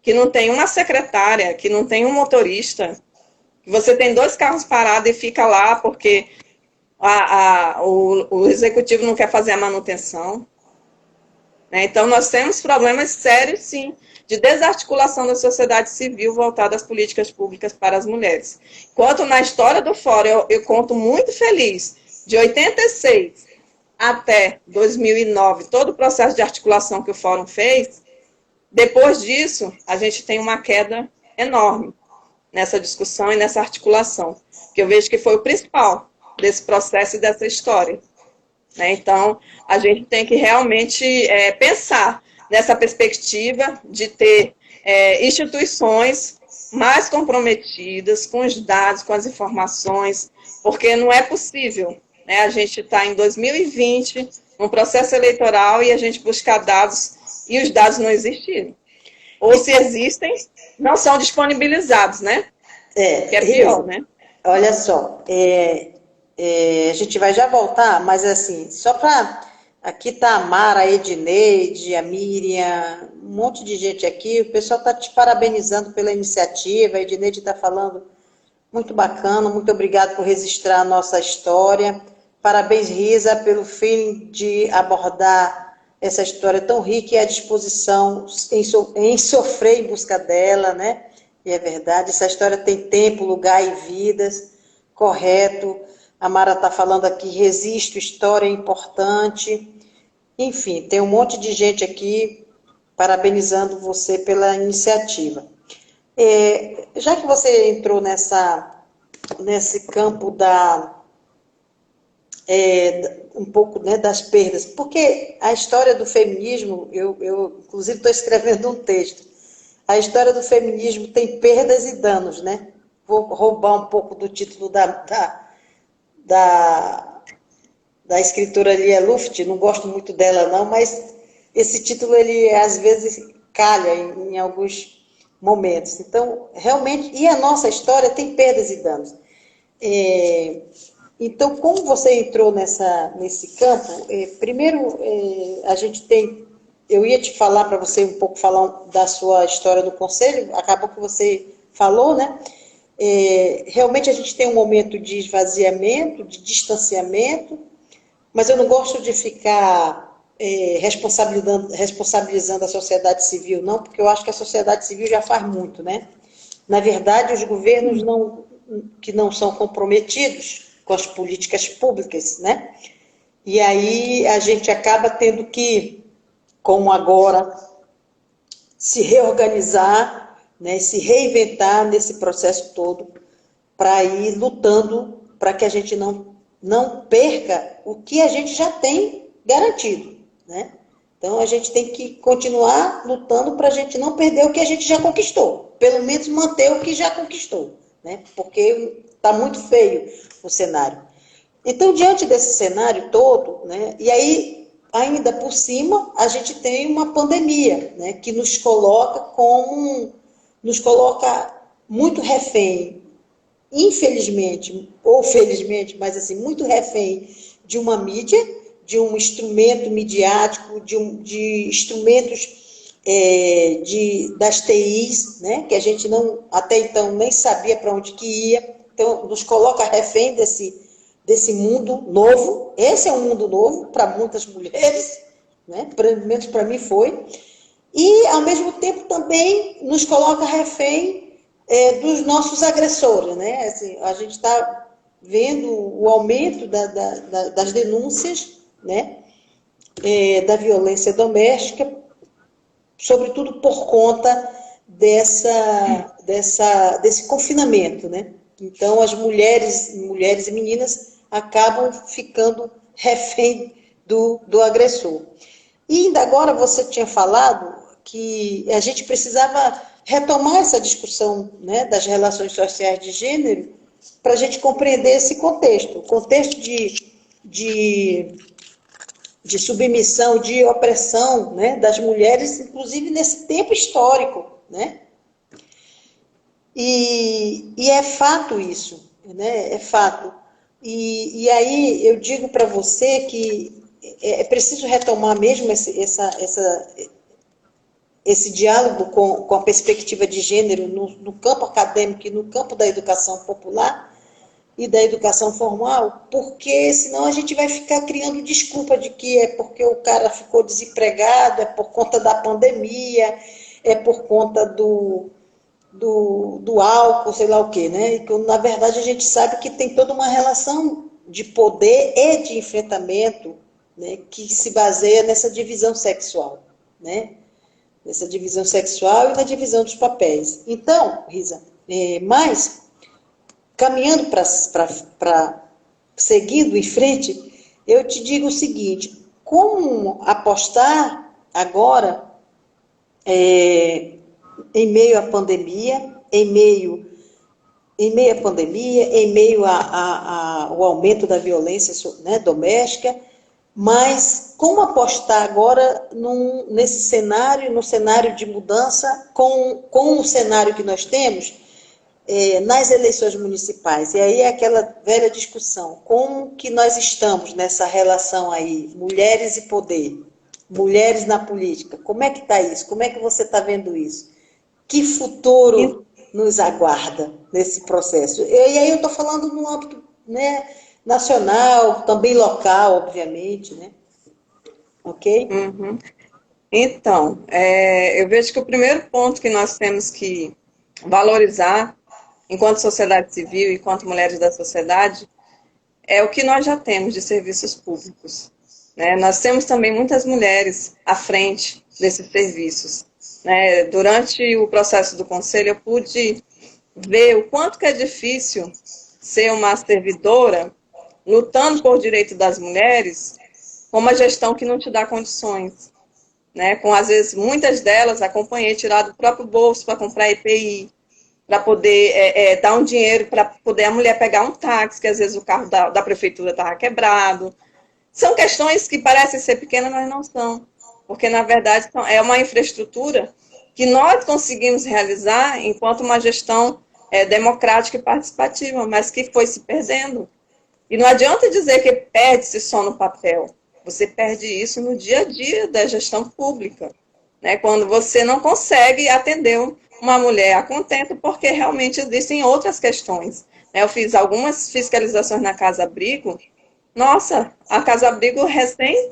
que não tem uma secretária, que não tem um motorista, que você tem 2 carros parados e fica lá porque o executivo não quer fazer a manutenção. Né? Então, nós temos problemas sérios, sim, de desarticulação da sociedade civil voltada às políticas públicas para as mulheres. Enquanto na história do Fórum, eu conto muito feliz, de 86 até 2009, todo o processo de articulação que o Fórum fez, depois disso, a gente tem uma queda enorme nessa discussão e nessa articulação, que eu vejo que foi o principal desse processo e dessa história. Né? Então, a gente tem que realmente pensar nessa perspectiva de ter instituições mais comprometidas com os dados, com as informações, porque não é possível, né? A gente está em 2020, num processo eleitoral, e a gente buscar dados, e os dados não existirem. Ou se existem, não são disponibilizados, né? Que é pior, né? Olha só, a gente vai já voltar, mas assim, só para... Aqui está a Mara, a Edneide, a Miriam, um monte de gente aqui. O pessoal está te parabenizando pela iniciativa. A Edneide está falando muito bacana, muito obrigado por registrar a nossa história. Parabéns, Risa, pelo feeling de abordar essa história tão rica e à disposição em sofrer em busca dela, né? E é verdade, essa história tem tempo, lugar e vidas, correto. A Mara está falando aqui, resisto, história é importante. Enfim, tem um monte de gente aqui parabenizando você pela iniciativa. Já que você entrou nesse campo um pouco, né, das perdas, porque a história do feminismo, eu inclusive estou escrevendo um texto, a história do feminismo tem perdas e danos, né? Vou roubar um pouco do título da escritora Lia Luft, não gosto muito dela não, mas esse título, ele às vezes calha em alguns momentos. Então, realmente, e a nossa história tem perdas e danos. Então, como você entrou nesse campo, primeiro a gente tem, eu ia te falar para você um pouco falar da sua história no Conselho, acabou que você falou, né? Realmente a gente tem um momento de esvaziamento, de distanciamento, mas eu não gosto de ficar responsabilizando a sociedade civil, não, porque eu acho que a sociedade civil já faz muito, né? Na verdade, os governos que não são comprometidos com as políticas públicas, né? E aí a gente acaba tendo que, como agora, se reorganizar, né, se reinventar nesse processo todo, para ir lutando para que a gente não perca o que a gente já tem garantido, né? Então a gente tem que continuar lutando para a gente não perder o que a gente já conquistou, pelo menos manter o que já conquistou, né? Porque está muito feio o cenário. Então, diante desse cenário todo, né, e aí, ainda por cima, a gente tem uma pandemia, né, que nos coloca muito refém, infelizmente, ou felizmente, mas assim, muito refém de uma mídia, de um instrumento midiático, de instrumentos das TIs, né, que a gente não, até então nem sabia para onde que ia, então nos coloca refém desse mundo novo. Esse é um mundo novo para muitas mulheres, né? Pelo menos para mim foi. E, ao mesmo tempo, também nos coloca refém dos nossos agressores, né? Assim, a gente está vendo o aumento das denúncias, né? Da violência doméstica, sobretudo por conta desse confinamento, né? Então, as mulheres e meninas acabam ficando refém do agressor. E ainda agora você tinha falado que a gente precisava retomar essa discussão, né, das relações sociais de gênero para a gente compreender esse contexto, o contexto de submissão, de opressão, né, das mulheres, inclusive nesse tempo histórico, né? E é fato isso, né? É fato. E aí eu digo para você que é preciso retomar mesmo esse diálogo com a perspectiva de gênero no campo acadêmico e no campo da educação popular e da educação formal, porque senão a gente vai ficar criando desculpa de que é porque o cara ficou desempregado, é por conta da pandemia, é por conta do álcool, sei lá o quê, né? E que, na verdade, a gente sabe que tem toda uma relação de poder e de enfrentamento, né, que se baseia nessa divisão sexual, né? Nessa divisão sexual e na divisão dos papéis. Então, Risa, mas, caminhando seguindo em frente, eu te digo o seguinte, como apostar agora em meio à pandemia, em meio à pandemia, em meio ao aumento da violência, né, doméstica, mas como apostar agora nesse cenário, no cenário de mudança, com o cenário que nós temos nas eleições municipais? E aí é aquela velha discussão, como que nós estamos nessa relação aí, mulheres e poder, mulheres na política, como é que está isso? Como é que você está vendo isso? Que futuro nos aguarda nesse processo? E aí eu estou falando no âmbito, né, nacional, também local, obviamente, né? Ok? Uhum. Então, eu vejo que o primeiro ponto que nós temos que valorizar, enquanto sociedade civil, enquanto mulheres da sociedade, é o que nós já temos de serviços públicos, né? Nós temos também muitas mulheres à frente desses serviços, né? Durante o processo do conselho, eu pude ver o quanto que é difícil ser uma servidora lutando por direito das mulheres com uma gestão que não te dá condições, né? Com, às vezes, muitas delas, acompanhei tirar do próprio bolso para comprar EPI, para poder dar um dinheiro para poder a mulher pegar um táxi, que às vezes o carro da prefeitura estava quebrado. São questões que parecem ser pequenas, mas não são. Porque, na verdade, é uma infraestrutura que nós conseguimos realizar enquanto uma gestão democrática e participativa, mas que foi se perdendo. E não adianta dizer que perde-se só no papel. Você perde isso no dia a dia da gestão pública, né? Quando você não consegue atender uma mulher a contento, porque realmente existem outras questões. Eu fiz algumas fiscalizações na Casa Abrigo. Nossa, a Casa Abrigo recém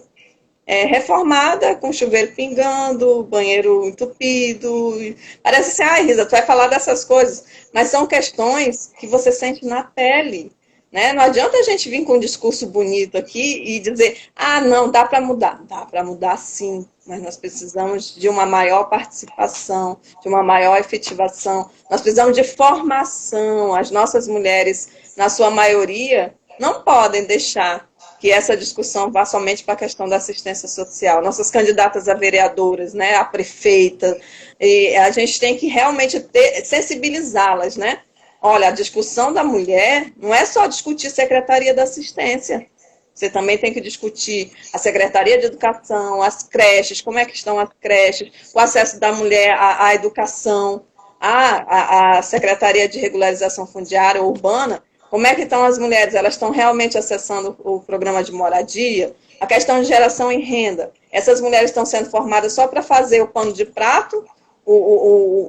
reformada, com chuveiro pingando, banheiro entupido. Parece assim, Risa, tu vai falar dessas coisas, mas são questões que você sente na pele, né? Não adianta a gente vir com um discurso bonito aqui e dizer, ah, não, dá para mudar. Dá para mudar sim, mas nós precisamos de uma maior participação, de uma maior efetivação. Nós precisamos de formação. As nossas mulheres, na sua maioria, não podem deixar que essa discussão vá somente para a questão da assistência social. Nossas candidatas a vereadoras, né, a prefeita, e a gente tem que realmente sensibilizá-las, né? Olha, a discussão da mulher não é só discutir Secretaria da Assistência. Você também tem que discutir a Secretaria de Educação, as creches, como é que estão as creches, o acesso da mulher à educação, a Secretaria de Regularização Fundiária Urbana. Como é que estão as mulheres? Elas estão realmente acessando o programa de moradia? A questão de geração em renda. Essas mulheres estão sendo formadas só para fazer o pano de prato,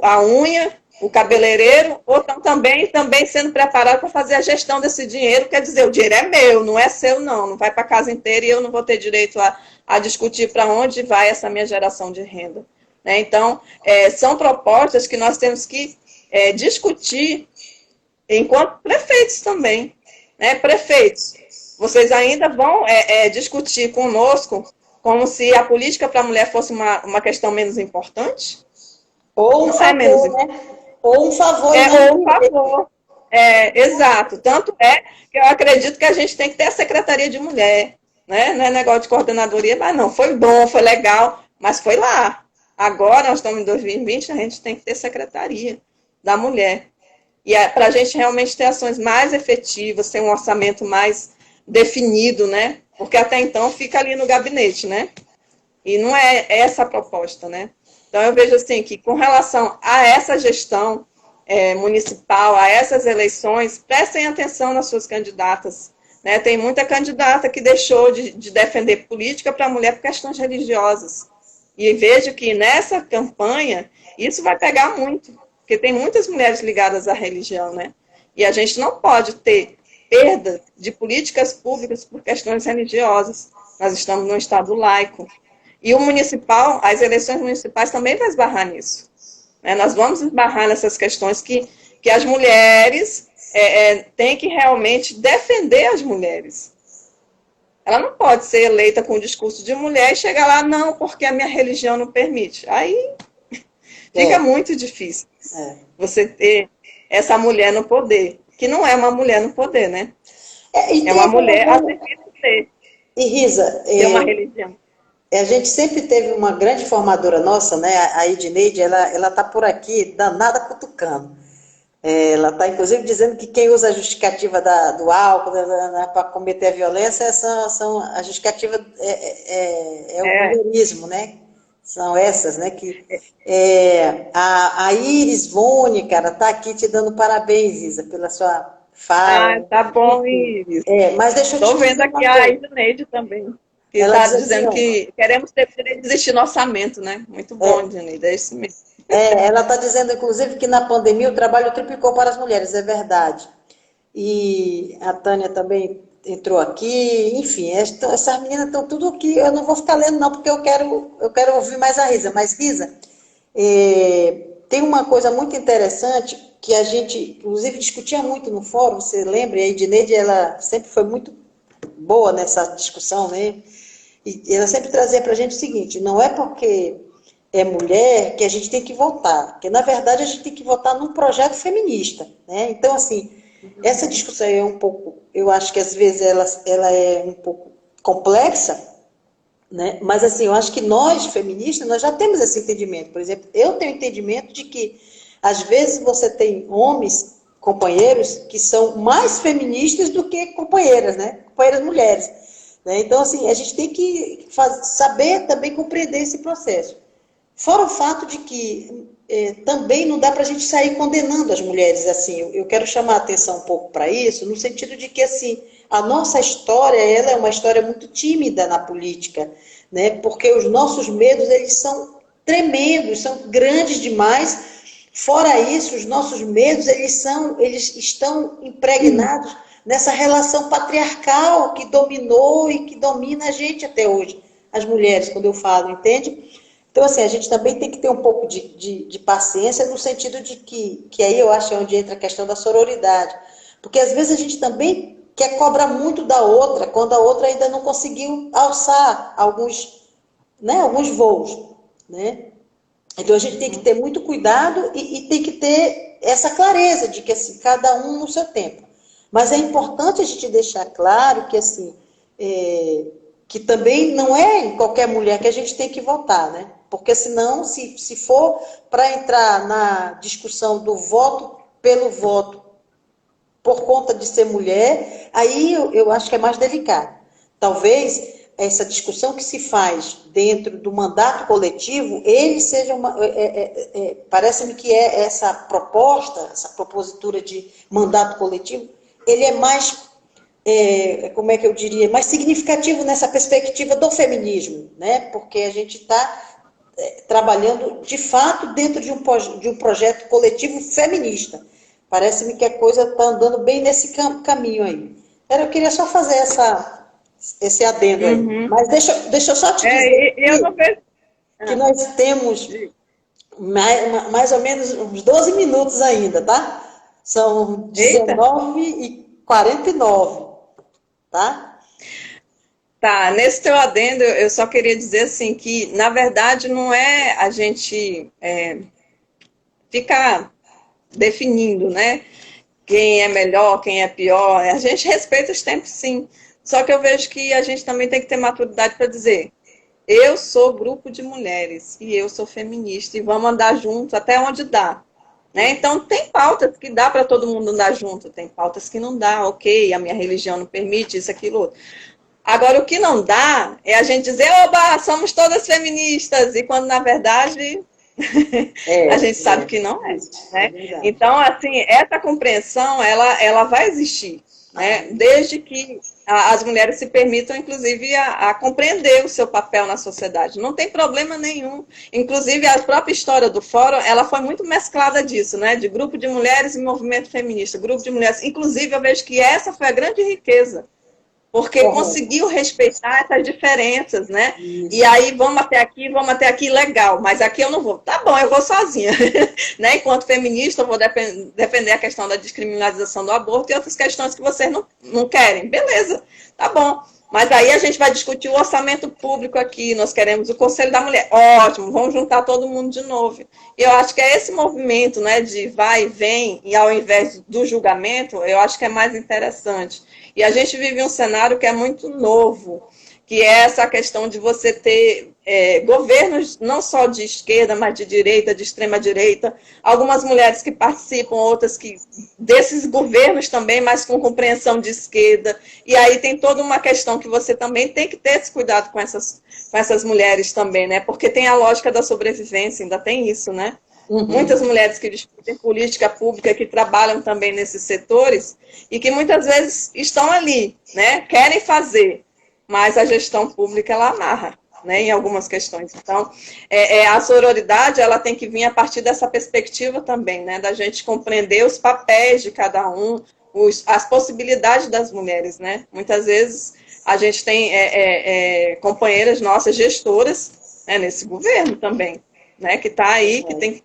a unha, o cabeleireiro, ou estão também sendo preparadas para fazer a gestão desse dinheiro. Quer dizer, o dinheiro é meu, não é seu, não vai para a casa inteira e eu não vou ter direito a discutir para onde vai essa minha geração de renda. Né? Então, são propostas que nós temos que discutir enquanto prefeitos também. Né? Prefeitos, vocês ainda vão discutir conosco como se a política para a mulher fosse uma questão menos importante? Ou um favor, né? Ou um favor. Ou um favor. Exato. Tanto é que eu acredito que a gente tem que ter a Secretaria de Mulher. Né? Não é negócio de coordenadoria, mas não, foi bom, foi legal, mas foi lá. Agora, nós estamos em 2020, a gente tem que ter Secretaria da Mulher. E para a gente realmente ter ações mais efetivas, ter um orçamento mais definido, né? Porque até então fica ali no gabinete, né? E não é essa a proposta, né? Então, eu vejo assim que, com relação a essa gestão municipal, a essas eleições, prestem atenção nas suas candidatas. Né? Tem muita candidata que deixou de defender política para a mulher por questões religiosas. E vejo que nessa campanha, isso vai pegar muito, porque tem muitas mulheres ligadas à religião, né? E a gente não pode ter perda de políticas públicas por questões religiosas. Nós estamos num Estado laico. E o municipal, as eleições municipais também vão esbarrar nisso. Nós vamos esbarrar nessas questões que as mulheres têm que realmente defender as mulheres. Ela não pode ser eleita com o discurso de mulher e chegar lá, não, porque a minha religião não permite. Aí fica muito difícil você ter essa mulher no poder, que não é uma mulher no poder, né? É uma mulher a servir de ter. E Risa, ter uma religião. A gente sempre teve uma grande formadora nossa, né? A Edneide, ela está por aqui, danada cutucando. Ela está, inclusive, dizendo que quem usa a justificativa do álcool para cometer a violência a justificativa o mulherismo, né? São essas, né? A Iris Vone, cara, está aqui te dando parabéns, Isa, pela sua fala. Ah, tá bom, Iris. Mas deixa eu te Estou vendo aqui a Edneide também. Que ela está dizendo assim, que queremos ter direito de existir no orçamento, né? Muito bom, Edneide, é isso mesmo. Ela está dizendo, inclusive, que na pandemia o trabalho triplicou para as mulheres, é verdade. E a Tânia também entrou aqui, enfim, essas meninas estão tudo aqui, eu não vou ficar lendo não, porque eu quero ouvir mais a Risa. Mas, Risa, tem uma coisa muito interessante que a gente, inclusive, discutia muito no fórum, você lembra? E a Edneide, ela sempre foi muito boa nessa discussão, né? E ela sempre trazia para a gente o seguinte, não é porque é mulher que a gente tem que votar, porque, na verdade, a gente tem que votar num projeto feminista, né? Então, assim, essa discussão é um pouco, eu acho que às vezes ela é um pouco complexa, né? Mas, assim, eu acho que nós, feministas, nós já temos esse entendimento. Por exemplo, eu tenho entendimento de que, às vezes, você tem homens, companheiros, que são mais feministas do que companheiras, né? Companheiras mulheres. Né? Então, assim, a gente tem que saber também compreender esse processo. Fora o fato de que também não dá para a gente sair condenando as mulheres. Assim, eu quero chamar a atenção um pouco para isso, no sentido de que, assim, a nossa história, ela é uma história muito tímida na política, né? Porque os nossos medos, eles são tremendos, são grandes demais. Fora isso, os nossos medos, eles estão impregnados nessa relação patriarcal que dominou e que domina a gente até hoje, as mulheres, quando eu falo, entende? Então, assim, a gente também tem que ter um pouco de paciência, no sentido de que aí eu acho onde entra a questão da sororidade. Porque, às vezes, a gente também quer cobrar muito da outra, quando a outra ainda não conseguiu alçar alguns voos, né? Então a gente tem que ter muito cuidado e tem que ter essa clareza de que assim, cada um no seu tempo. Mas é importante a gente deixar claro que assim, que também não é em qualquer mulher que a gente tem que votar, né? Porque senão, se for para entrar na discussão do voto pelo voto por conta de ser mulher, aí eu acho que é mais delicado. Talvez essa discussão que se faz dentro do mandato coletivo, ele seja parece-me que é essa proposta, essa propositura de mandato coletivo, ele é mais, como é que eu diria, mais significativo nessa perspectiva do feminismo, né? Porque a gente está trabalhando, de fato, dentro de um projeto coletivo feminista. Parece-me que a coisa está andando bem nesse caminho aí. Eu queria só fazer esse adendo aí. Mas deixa eu só te dizer que nós temos mais ou menos uns 12 minutos ainda, tá? São 19h49, tá? Tá, nesse teu adendo, eu só queria dizer assim que, na verdade, não é a gente ficar definindo, né? Quem é melhor, quem é pior. A gente respeita os tempos, sim. Só que eu vejo que a gente também tem que ter maturidade para dizer: eu sou grupo de mulheres e eu sou feminista e vamos andar juntos até onde dá. Né? Então, tem pautas que dá para todo mundo andar junto, tem pautas que não dá, ok, a minha religião não permite isso, aquilo, outro. Agora, o que não dá é a gente dizer: oba, somos todas feministas, e quando, na verdade, a gente sabe que não é. Né? Então, assim, essa compreensão, ela vai existir, né? Desde que as mulheres se permitam, inclusive, a compreender o seu papel na sociedade. Não tem problema nenhum. Inclusive, a própria história do fórum, ela foi muito mesclada disso, né? De grupo de mulheres e movimento feminista, grupo de mulheres. Inclusive, eu vejo que essa foi a grande riqueza, porque conseguiu respeitar essas diferenças, né? Isso. E aí, vamos até aqui, legal, mas aqui eu não vou. Tá bom, eu vou sozinha. Né? Enquanto feminista, eu vou defender a questão da descriminalização do aborto e outras questões que vocês não querem. Beleza, tá bom. Mas aí a gente vai discutir o orçamento público aqui, nós queremos o Conselho da Mulher. Ótimo, vamos juntar todo mundo de novo. E eu acho que é esse movimento, né, de vai e vem, e ao invés do julgamento, eu acho que é mais interessante. E a gente vive um cenário que é muito novo, que é essa questão de você ter governos não só de esquerda, mas de direita, de extrema-direita, algumas mulheres que participam, outras que desses governos também, mas com compreensão de esquerda. E aí tem toda uma questão que você também tem que ter esse cuidado com essas mulheres também, né? Porque tem a lógica da sobrevivência, ainda tem isso, né? Uhum. Muitas mulheres que discutem política pública, que trabalham também nesses setores, e que muitas vezes estão ali, né? Querem fazer, mas a gestão pública, ela amarra, né, em algumas questões. Então, a sororidade, ela tem que vir a partir dessa perspectiva também, né, da gente compreender os papéis de cada um, as possibilidades das mulheres, né. Muitas vezes a gente tem companheiras nossas gestoras, né, nesse governo também, né, que está aí, que tem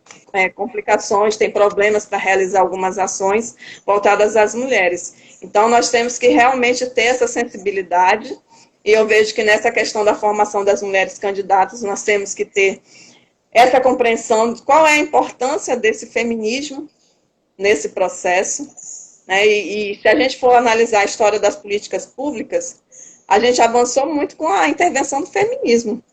complicações, tem problemas para realizar algumas ações voltadas às mulheres. Então, nós temos que realmente ter essa sensibilidade. E eu vejo que nessa questão da formação das mulheres candidatas, nós temos que ter essa compreensão de qual é a importância desse feminismo nesse processo. Né? E se a gente for analisar a história das políticas públicas, a gente avançou muito com a intervenção do feminismo.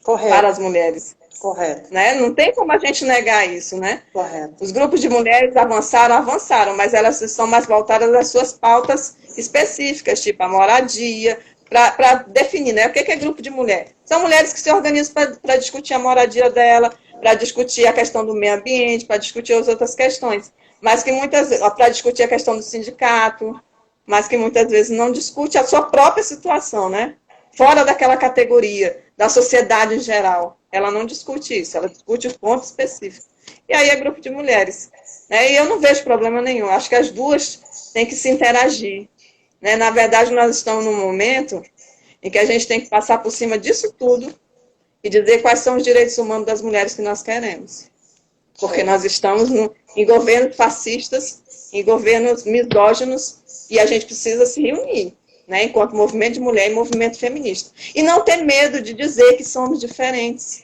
Correto. Para as mulheres. Correto. Né? Não tem como a gente negar isso, né? Correto. Os grupos de mulheres avançaram, mas elas estão mais voltadas às suas pautas específicas, tipo a moradia, para definir, né? O que é grupo de mulher? São mulheres que se organizam para discutir a moradia dela, para discutir a questão do meio ambiente, para discutir as outras questões, mas que muitas vezes, para discutir a questão do sindicato, mas que muitas vezes não discute a sua própria situação, né? Fora daquela categoria, da sociedade em geral. Ela não discute isso, ela discute o ponto específico. E aí é grupo de mulheres. Né? E eu não vejo problema nenhum, acho que as duas têm que se interagir. Né? Na verdade, nós estamos num momento em que a gente tem que passar por cima disso tudo e dizer quais são os direitos humanos das mulheres que nós queremos. porque nós estamos em governos fascistas, em governos misóginos, e a gente precisa se reunir, né, enquanto movimento de mulher e movimento feminista. E não ter medo de dizer que somos diferentes.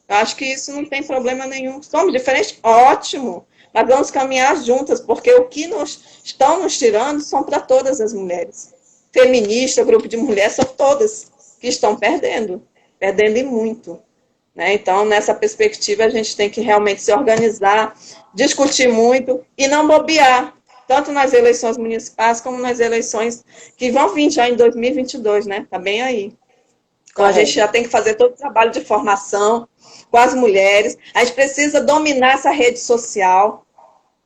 Eu acho que isso não tem problema nenhum. Somos diferentes? Ótimo! Mas vamos caminhar juntas, porque o que estão nos tirando são para todas as mulheres. Feminista, grupo de mulheres, são todas que estão perdendo e muito. Né? Então, nessa perspectiva, a gente tem que realmente se organizar, discutir muito e não bobear, tanto nas eleições municipais como nas eleições que vão vir já em 2022, né? Está bem aí. Então, a gente já tem que fazer todo o trabalho de formação com as mulheres. A gente precisa dominar essa rede social,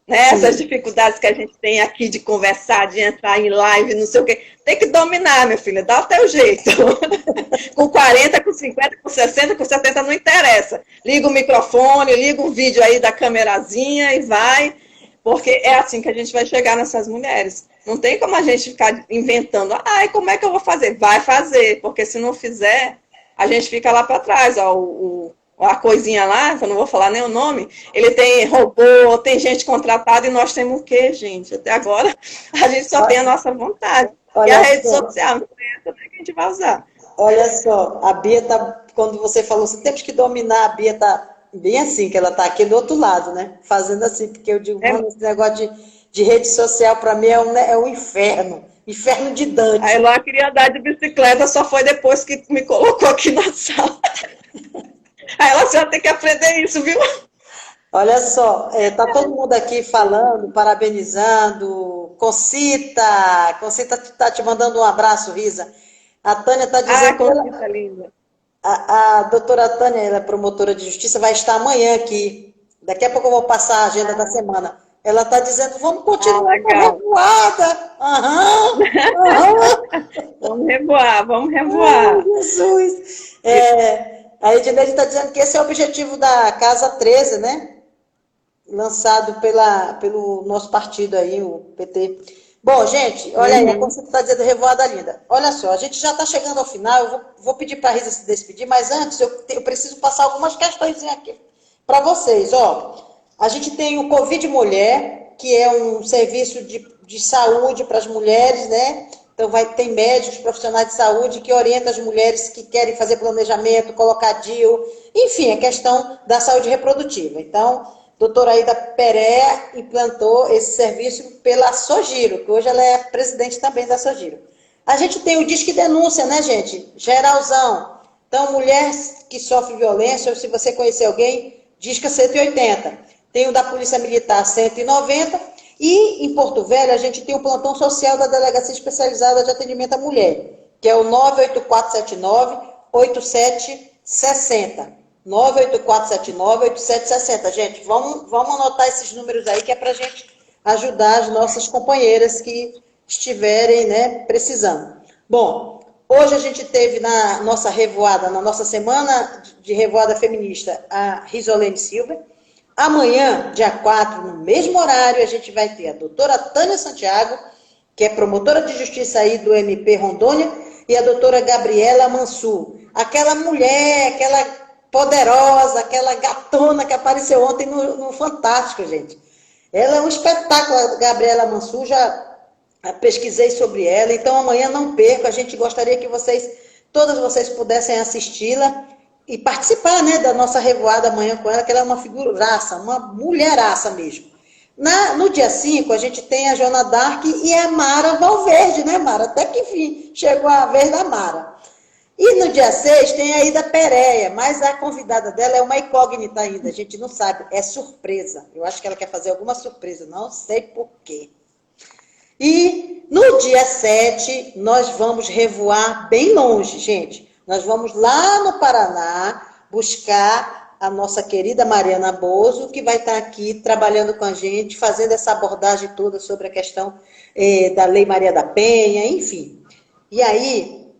né? Essas dificuldades que a gente tem aqui de conversar, de entrar em live, não sei o quê. Tem que dominar, minha filha, dá o teu jeito. Com 40, com 50, com 60, com 70, não interessa. Liga o microfone, liga o vídeo aí da câmerazinha e vai, porque é assim que a gente vai chegar nessas mulheres. Não tem como a gente ficar inventando, ai, como é que eu vou fazer? Vai fazer, porque se não fizer, a gente fica lá para trás, ó, a coisinha lá, que eu não vou falar nem o nome, ele tem robô, tem gente contratada e nós temos o quê, gente? Até agora, a gente só tem a nossa vontade. E a rede social, não é essa que a gente vai usar. Olha só, a Bia tá, quando você falou assim, temos que dominar, a Bia tá bem assim, que ela tá aqui do outro lado, né? Fazendo assim, porque eu digo, mano, esse negócio de rede social para mim é um inferno. Inferno de Dante. Aí lá queria andar de bicicleta, só foi depois que me colocou aqui na sala. Aí ela já tem que aprender isso, viu? Olha só, tá todo mundo aqui falando, parabenizando. Concita tá te mandando um abraço, Risa. A Tânia está dizendo Concita, linda. A doutora Tânia, ela é promotora de justiça, vai estar amanhã aqui. Daqui a pouco eu vou passar a agenda da semana. Ela está dizendo, vamos continuar com a revoada. Vamos revoar, vamos revoar. Ai, Jesus. A Edneide está dizendo que esse é o objetivo da Casa 13, né? Lançado pelo nosso partido aí, o PT. Bom, gente, olha aí, como você está dizendo, revoada linda. Olha só, a gente já está chegando ao final, eu vou pedir para a Risa se despedir, mas antes eu preciso passar algumas questões aqui para vocês. Ó, a gente tem o Covid Mulher, que é um serviço de saúde para as mulheres, né? Então, tem médicos, profissionais de saúde que orientam as mulheres que querem fazer planejamento, colocar DIU, enfim, a questão da saúde reprodutiva. Então, a doutora Aida Peré implantou esse serviço pela Sogiro, que hoje ela é presidente também da Sogiro. A gente tem o Disque Denúncia, né, gente? Geralzão. Então, mulher que sofre violência, ou se você conhecer alguém, Disca 180. Tem o da Polícia Militar 190. E em Porto Velho, a gente tem o plantão social da Delegacia Especializada de Atendimento à Mulher, que é o 98479-8760. 98479-8760. Gente, vamos anotar esses números aí, que é para a gente ajudar as nossas companheiras que estiverem, né, precisando. Bom, hoje a gente teve na nossa revoada, na nossa semana de revoada feminista, a Risolene Silva. Amanhã, dia 4, no mesmo horário, a gente vai ter a doutora Tânia Santiago, que é promotora de justiça aí do MP Rondônia, e a doutora Gabriela Mansur. Aquela mulher, aquela poderosa, aquela gatona que apareceu ontem no Fantástico, gente. Ela é um espetáculo, a Gabriela Mansur, já pesquisei sobre ela, então amanhã não perca, a gente gostaria que todas vocês pudessem assisti-la, e participar, né, da nossa revoada amanhã com ela, que ela é uma figuraça, uma mulheraça mesmo. No dia 5, a gente tem a Joana Dark e a Mara Valverde, né, Mara? Até que enfim, chegou a vez da Mara. E no dia 6 tem a Ida Pereia, mas a convidada dela é uma incógnita ainda, a gente não sabe, é surpresa. Eu acho que ela quer fazer alguma surpresa, não sei por quê. E no dia 7, nós vamos revoar bem longe, gente. Nós vamos lá no Paraná buscar a nossa querida Mariana Bozo, que vai estar aqui trabalhando com a gente, fazendo essa abordagem toda sobre a questão da Lei Maria da Penha, enfim. E aí,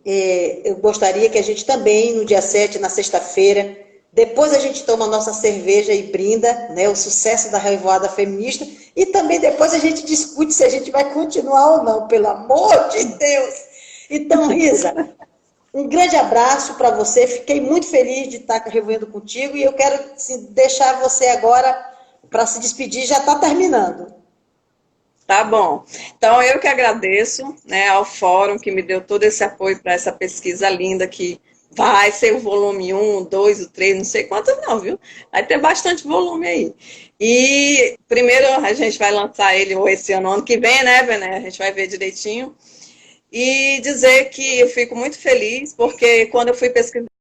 eu gostaria que a gente também, no dia 7, na sexta-feira, depois a gente toma a nossa cerveja e brinda, né, o sucesso da revoada feminista, e também depois a gente discute se a gente vai continuar ou não, pelo amor de Deus. Então, Risa, um grande abraço para você, fiquei muito feliz de estar reunindo contigo e eu quero deixar você agora para se despedir, já está terminando. Tá bom. Então, eu que agradeço, né, ao fórum que me deu todo esse apoio para essa pesquisa linda que vai ser o volume 1, 2, o 3, não sei quantos não, viu? Vai ter bastante volume aí. E primeiro a gente vai lançar ele ou esse ano que vem, né, Bené? A gente vai ver direitinho. E dizer que eu fico muito feliz, porque quando eu fui pesquisar